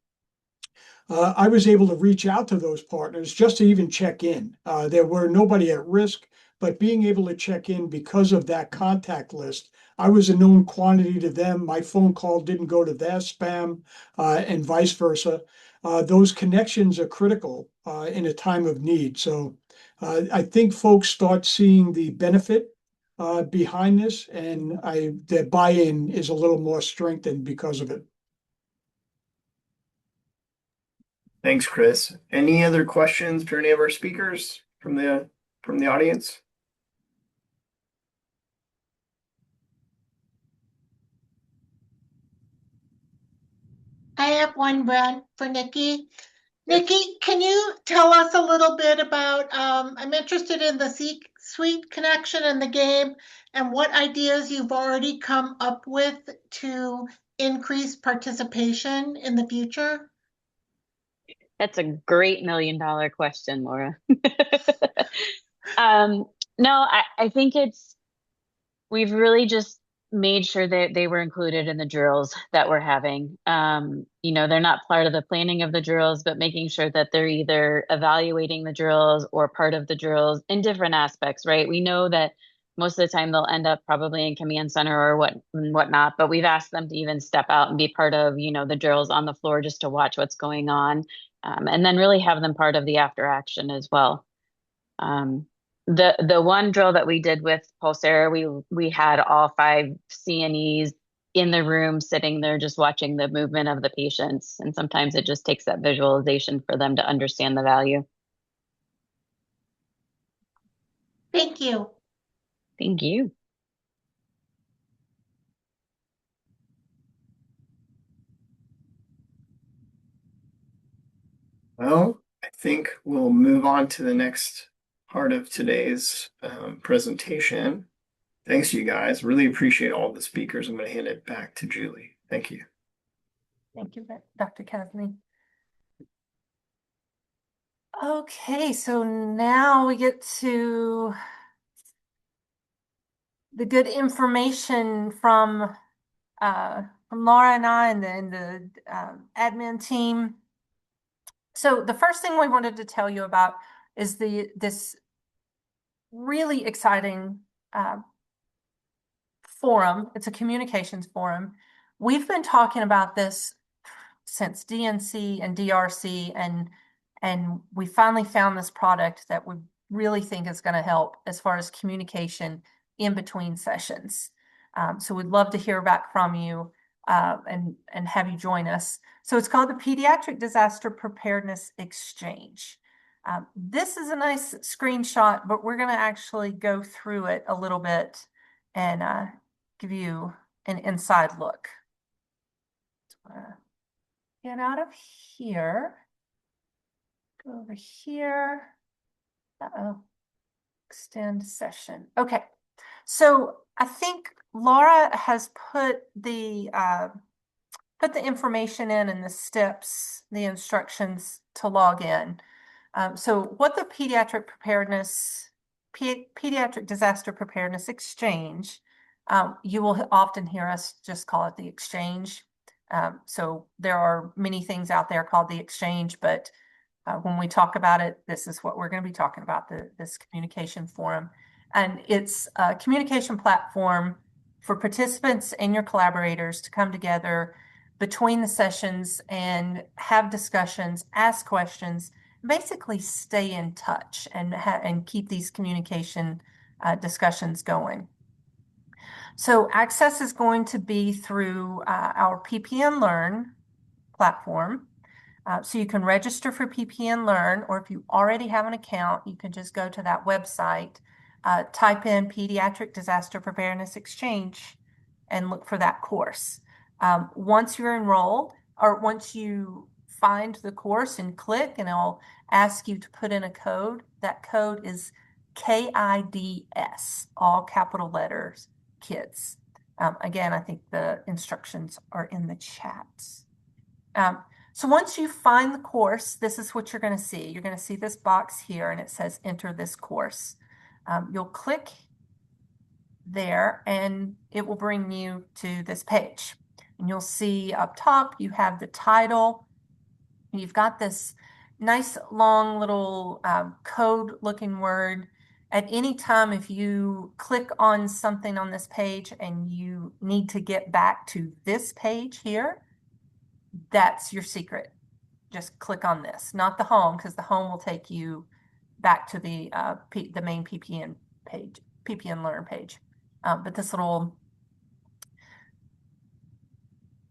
I was able to reach out to those partners just to even check in. There were nobody at risk, but being able to check in because of that contact list, I was a known quantity to them. My phone call didn't go to their spam, and vice versa. Those connections are critical in a time of need. So I think folks start seeing the benefit behind this, and their buy-in is a little more strengthened because of it. Thanks, Chris. Any other questions for any of our speakers from the audience? I have one, Brad, for Nikki. Nikki, can you tell us a little bit about, I'm interested in the C-suite connection in the game and what ideas you've already come up with to increase participation in the future? That's a great $1 million question, Laura. No, I think we've really just made sure that they were included in the drills that we're having. They're not part of the planning of the drills, but making sure that they're either evaluating the drills or part of the drills in different aspects, right? We know that most of the time they'll end up probably in command center or whatnot, but we've asked them to even step out and be part of, the drills on the floor just to watch what's going on. And then really have them part of the after action as well. The one drill that we did with Pulsera, we had all 5 CNEs in the room sitting there just watching the movement of the patients. And sometimes it just takes that visualization for them to understand the value. Thank you. Thank you. Well, I think we'll move on to the next part of today's presentation. Thanks, you guys. Really appreciate all the speakers. I'm going to hand it back to Julie. Thank you. Thank you, Dr. Kasny. Okay, so now we get to the good information from Laura and I and the admin team. So the first thing we wanted to tell you about is this really exciting forum. It's a communications forum. We've been talking about this since DNC and DRC, and we finally found this product that we really think is going to help as far as communication in between sessions. So we'd love to hear back from you and have you join us. So it's called the Pediatric Disaster Preparedness Exchange. This is a nice screenshot, but we're going to actually go through it a little bit and give you an inside look. Get out of here. Go over here. Uh-oh. Extend session. Okay. So I think Laura has put the information in and the steps, the instructions to log in. So what the Pediatric Disaster Preparedness Exchange, you will often hear us just call it the Exchange. So there are many things out there called the Exchange, but when we talk about it, this is what we're going to be talking about, this communication forum. And it's a communication platform for participants and your collaborators to come together between the sessions and have discussions, ask questions, basically stay in touch and keep these communication discussions going. So access is going to be through our PPN Learn platform. So you can register for PPN Learn, or if you already have an account, you can just go to that website, type in Pediatric Disaster Preparedness Exchange, and look for that course. Once you're enrolled, or once you find the course and click, and it'll ask you to put in a code. That code is KIDS, all capital letters, kids. Again, I think the instructions are in the chat. So once you find the course, this is what you're going to see. You're going to see this box here, and it says enter this course. You'll click there, and it will bring you to this page. And you'll see up top, you have the title. You've got this nice long little code looking word. At any time, if you click on something on this page and you need to get back to this page here, that's your secret. Just click on this, not the home, because the home will take you back to the main PPN page, PPN Learn page. But this little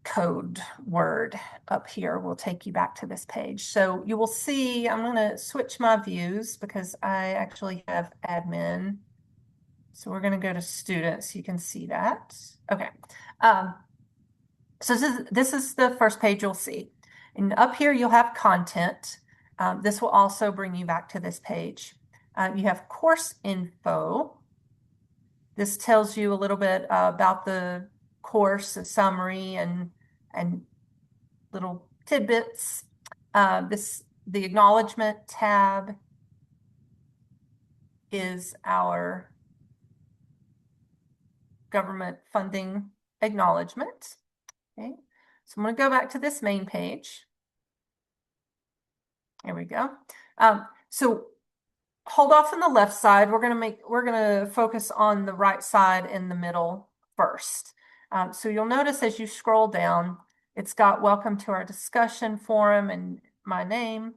code word up here will take you back to this page. So you will see, I'm going to switch my views because I actually have admin. So we're going to go to students. You can see that. Okay. So this is the first page you'll see. And up here, you'll have content. This will also bring you back to this page. You have course info. This tells you a little bit about the course, a summary, and little tidbits. The acknowledgement tab is our government funding acknowledgement. Okay, so I'm going to go back to this main page. There we go. So hold off on the left side. We're going to focus on the right side in the middle first. So you'll notice as you scroll down, it's got welcome to our discussion forum and my name.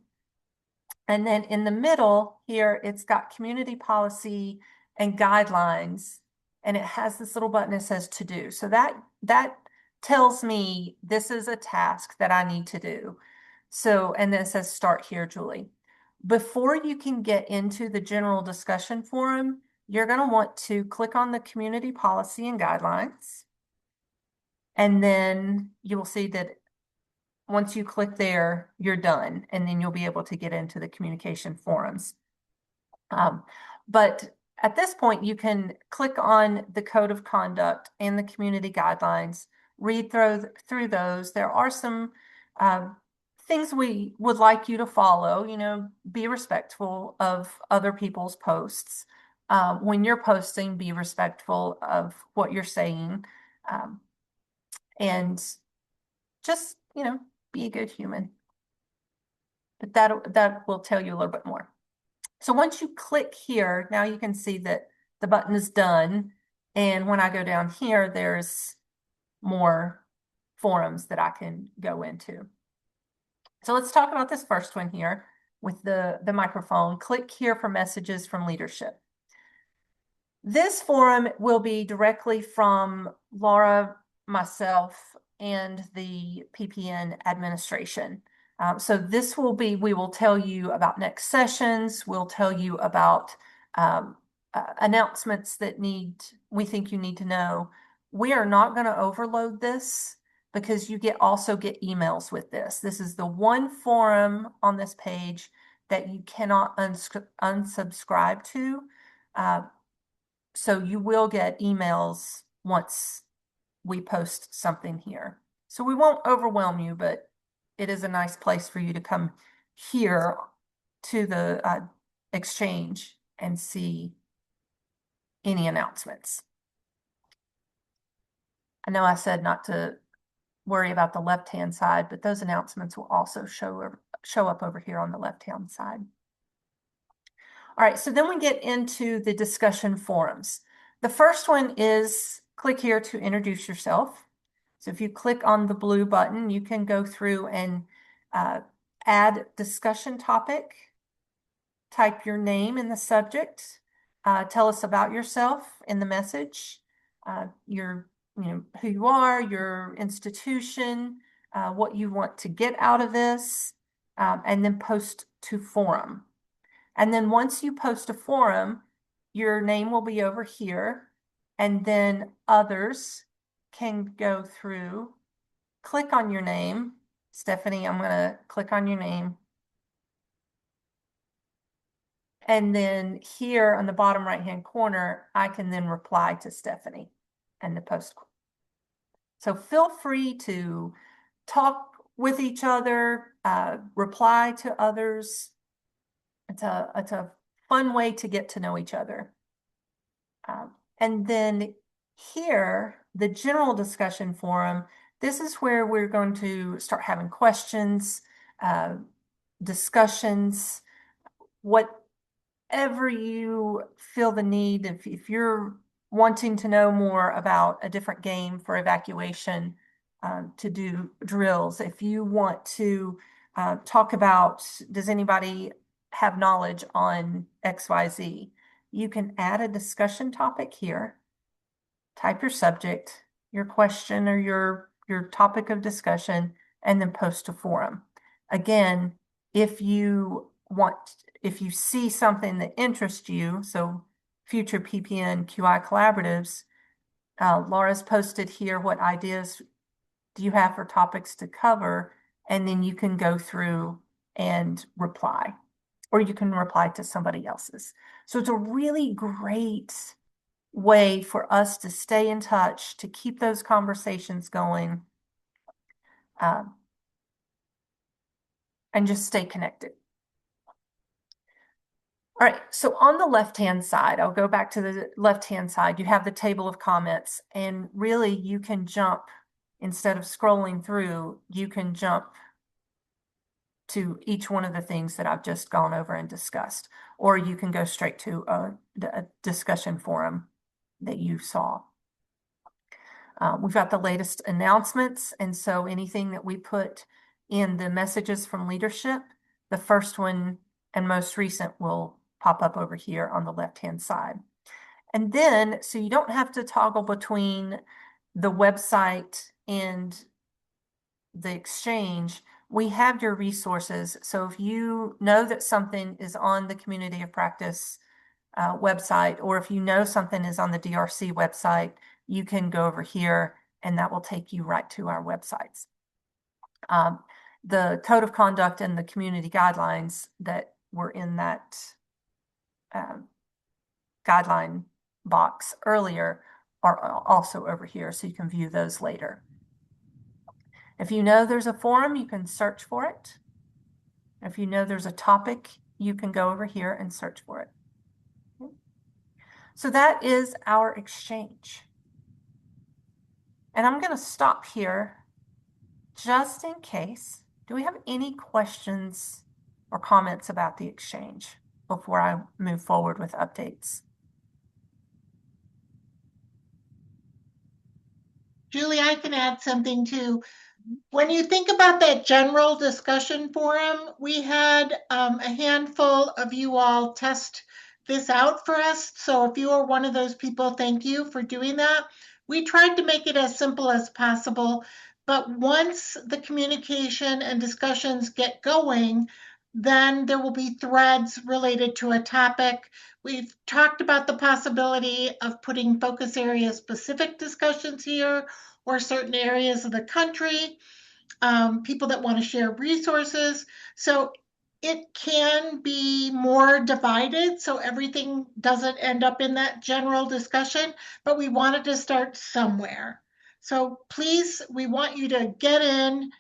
And then in the middle here, it's got community policy and guidelines, and it has this little button that says to do. So that tells me this is a task that I need to do. So, and then it says start here, Julie. Before you can get into the general discussion forum, you're going to want to click on the community policy and guidelines. And then you will see that once you click there, you're done. And then you'll be able to get into the communication forums. But at this point, you can click on the code of conduct and the community guidelines, read through those. There are some things we would like you to follow, be respectful of other people's posts. When you're posting, be respectful of what you're saying. And just, be a good human. But that will tell you a little bit more. So once you click here, now you can see that the button is done. And when I go down here, there's more forums that I can go into. So let's talk about this first one here with the microphone. Click here for messages from leadership. This forum will be directly from Laura, myself, and the PPN administration. So this will be, we will tell you about next sessions. We'll tell you about announcements that we think you need to know. We are not going to overload this because you also get emails with this. This is the one forum on this page that you cannot unsubscribe to. So you will get emails once we post something here. So we won't overwhelm you, but it is a nice place for you to come here to the exchange and see any announcements. I know I said not to worry about the left-hand side, but those announcements will also show up over here on the left-hand side. All right, so then we get into the discussion forums. The first one is click here to introduce yourself. So if you click on the blue button, you can go through and add discussion topic, type your name in the subject, tell us about yourself in the message, who you are, your institution, what you want to get out of this, and then post to forum. And then once you post a forum, your name will be over here, and then others can go through, click on your name. Stephanie, I'm going to click on your name. And then here on the bottom right-hand corner, I can then reply to Stephanie and the post. So feel free to talk with each other, reply to others. It's a fun way to get to know each other. And then here, the general discussion forum, this is where we're going to start having questions, discussions, whatever you feel the need. If you're wanting to know more about a different game for evacuation, to do drills, if you want to talk about, does anybody have knowledge on XYZ, you can add a discussion topic here, type your subject, your question, or your topic of discussion, and then post to forum. Again, if you see something that interests you, so future PPN QI collaboratives, Laura's posted here what ideas do you have for topics to cover, and then you can go through and reply, or you can reply to somebody else's. So it's a really great way for us to stay in touch, to keep those conversations going, and just stay connected. All right, so on the left-hand side, I'll go back to the left-hand side, you have the table of comments, and really you can jump, instead of scrolling through, you can jump to each one of the things that I've just gone over and discussed, or you can go straight to a discussion forum that you saw. We've got the latest announcements, and so anything that we put in the messages from leadership, the first one and most recent will pop up over here on the left-hand side. And then, so you don't have to toggle between the website and the exchange, we have your resources. So if you know that something is on the Community of Practice website, or if you know something is on the DRC website, you can go over here and that will take you right to our websites. The code of conduct and the community guidelines that were in that guideline box earlier are also over here, so you can view those later. If you know there's a forum, you can search for it. If you know there's a topic, you can go over here and search for it. So that is our exchange. And I'm going to stop here just in case. Do we have any questions or comments about the exchange before I move forward with updates? Julie, I can add something too. When you think about that general discussion forum, we had a handful of you all test this out for us. So if you are one of those people, thank you for doing that. We tried to make it as simple as possible, but once the communication and discussions get going, then there will be threads related to a topic. We've talked about the possibility of putting focus area specific discussions here, or certain areas of the country, people that want to share resources. So it can be more divided, so everything doesn't end up in that general discussion, but we wanted to start somewhere. So please, we want you to get in.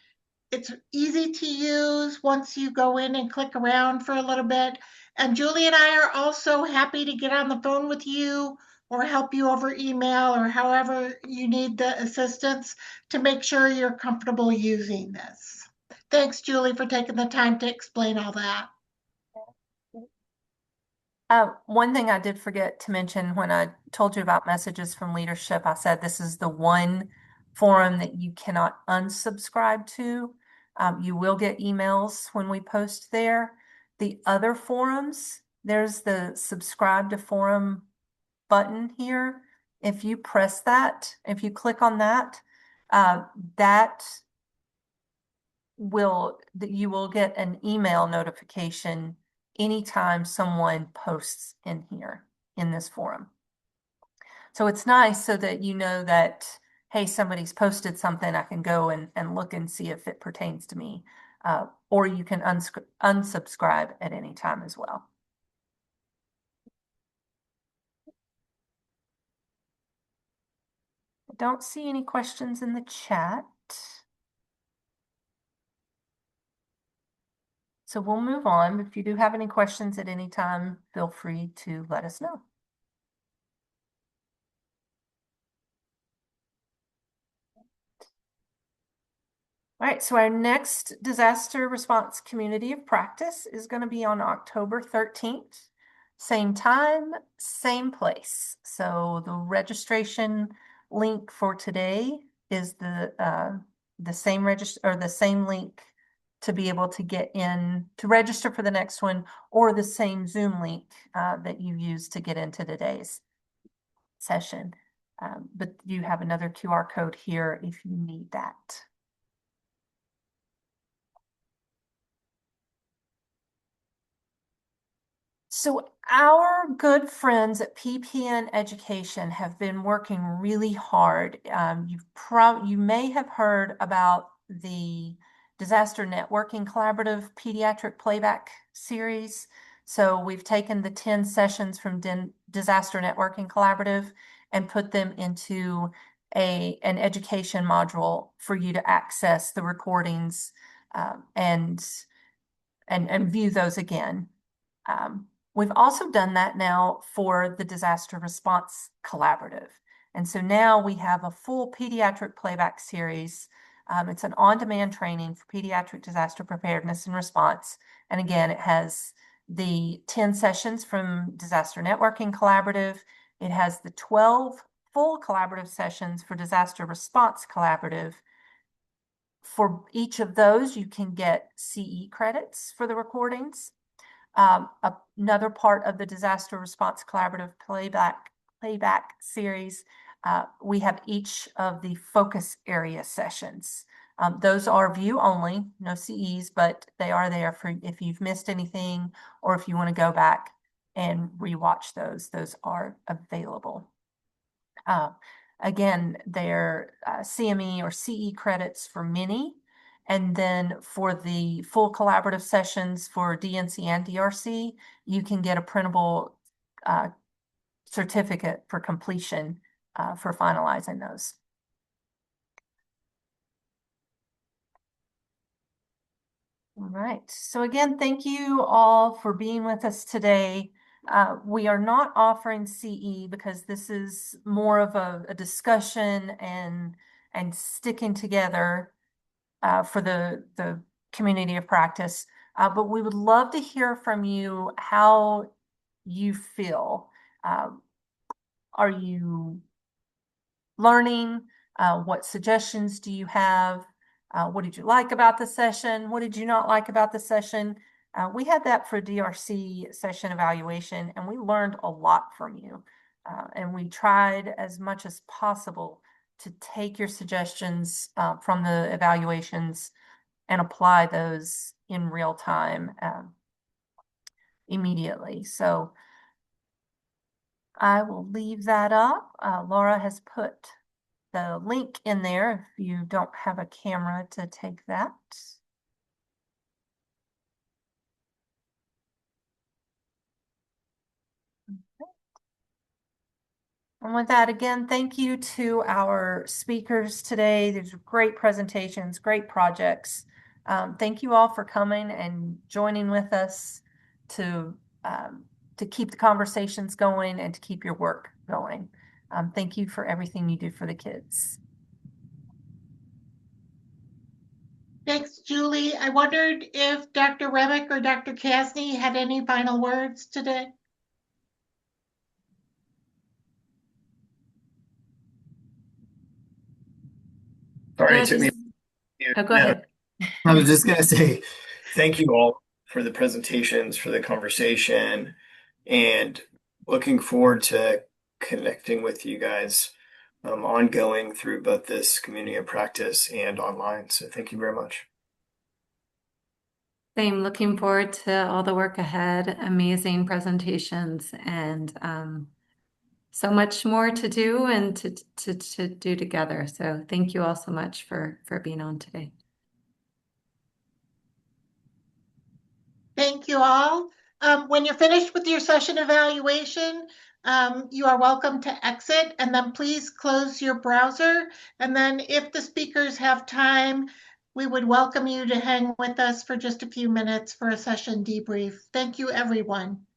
It's easy to use once you go in and click around for a little bit. And Julie and I are also happy to get on the phone with you or help you over email or however you need the assistance to make sure you're comfortable using this. Thanks, Julie, for taking the time to explain all that. One thing I did forget to mention when I told you about messages from leadership, I said this is the one forum that you cannot unsubscribe to. You will get emails when we post there. The other forums, there's the subscribe to forum button here. If you press that, if you click on that, you will get an email notification anytime someone posts in here in this forum. So it's nice so that you know that hey, somebody's posted something, I can go and look and see if it pertains to me. Or you can unsubscribe at any time as well. I don't see any questions in the chat. So we'll move on. If you do have any questions at any time, feel free to let us know. All right, so our next disaster response community of practice is going to be on October 13th. Same time, same place. So the registration link for today is the same the same link to be able to get in to register for the next one, or the same Zoom link that you used to get into today's session. But you have another QR code here if you need that. So our good friends at PPN Education have been working really hard. You may have heard about the Disaster Networking Collaborative Pediatric Playback Series. So we've taken the 10 sessions from Disaster Networking Collaborative and put them into an education module for you to access the recordings and view those again. We've also done that now for the Disaster Response Collaborative. And so now we have a full pediatric playback series. It's an on-demand training for pediatric disaster preparedness and response. And again, it has the 10 sessions from Disaster Networking Collaborative. It has the 12 full collaborative sessions for Disaster Response Collaborative. For each of those, you can get CE credits for the recordings. Another part of the Disaster Response Collaborative playback series, we have each of the focus area sessions. Those are view only, no CEs, but they are there for if you've missed anything or if you want to go back and rewatch those are available. Again, they're CME or CE credits for many. And then for the full collaborative sessions for DNC and DRC, you can get a printable certificate for completion for finalizing those. All right. So again, thank you all for being with us today. We are not offering CE because this is more of a discussion and sticking together for the community of practice. But we would love to hear from you how you feel. Are you learning? What suggestions do you have? What did you like about the session? What did you not like about the session? We had that for DRC session evaluation, and we learned a lot from you. And we tried as much as possible to take your suggestions from the evaluations and apply those in real time immediately. So I will leave that up. Laura has put the link in there if you don't have a camera to take that. And with that, again, thank you to our speakers today. These are great presentations, great projects. Thank you all for coming and joining with us to keep the conversations going and to keep your work going. Thank you for everything you do for the kids. Thanks, Julie. I wondered if Dr. Remick or Dr. Kasny had any final words today. Sorry, it took me. Oh, go ahead. I was just going to say thank you all for the presentations, for the conversation, and looking forward to connecting with you guys ongoing through both this community of practice and online. So thank you very much. Same, looking forward to all the work ahead. Amazing presentations and so much more to do and to do together. So thank you all so much for being on today. Thank you all. When you're finished with your session evaluation, you are welcome to exit, and then please close your browser. And then if the speakers have time, we would welcome you to hang with us for just a few minutes for a session debrief. Thank you, everyone.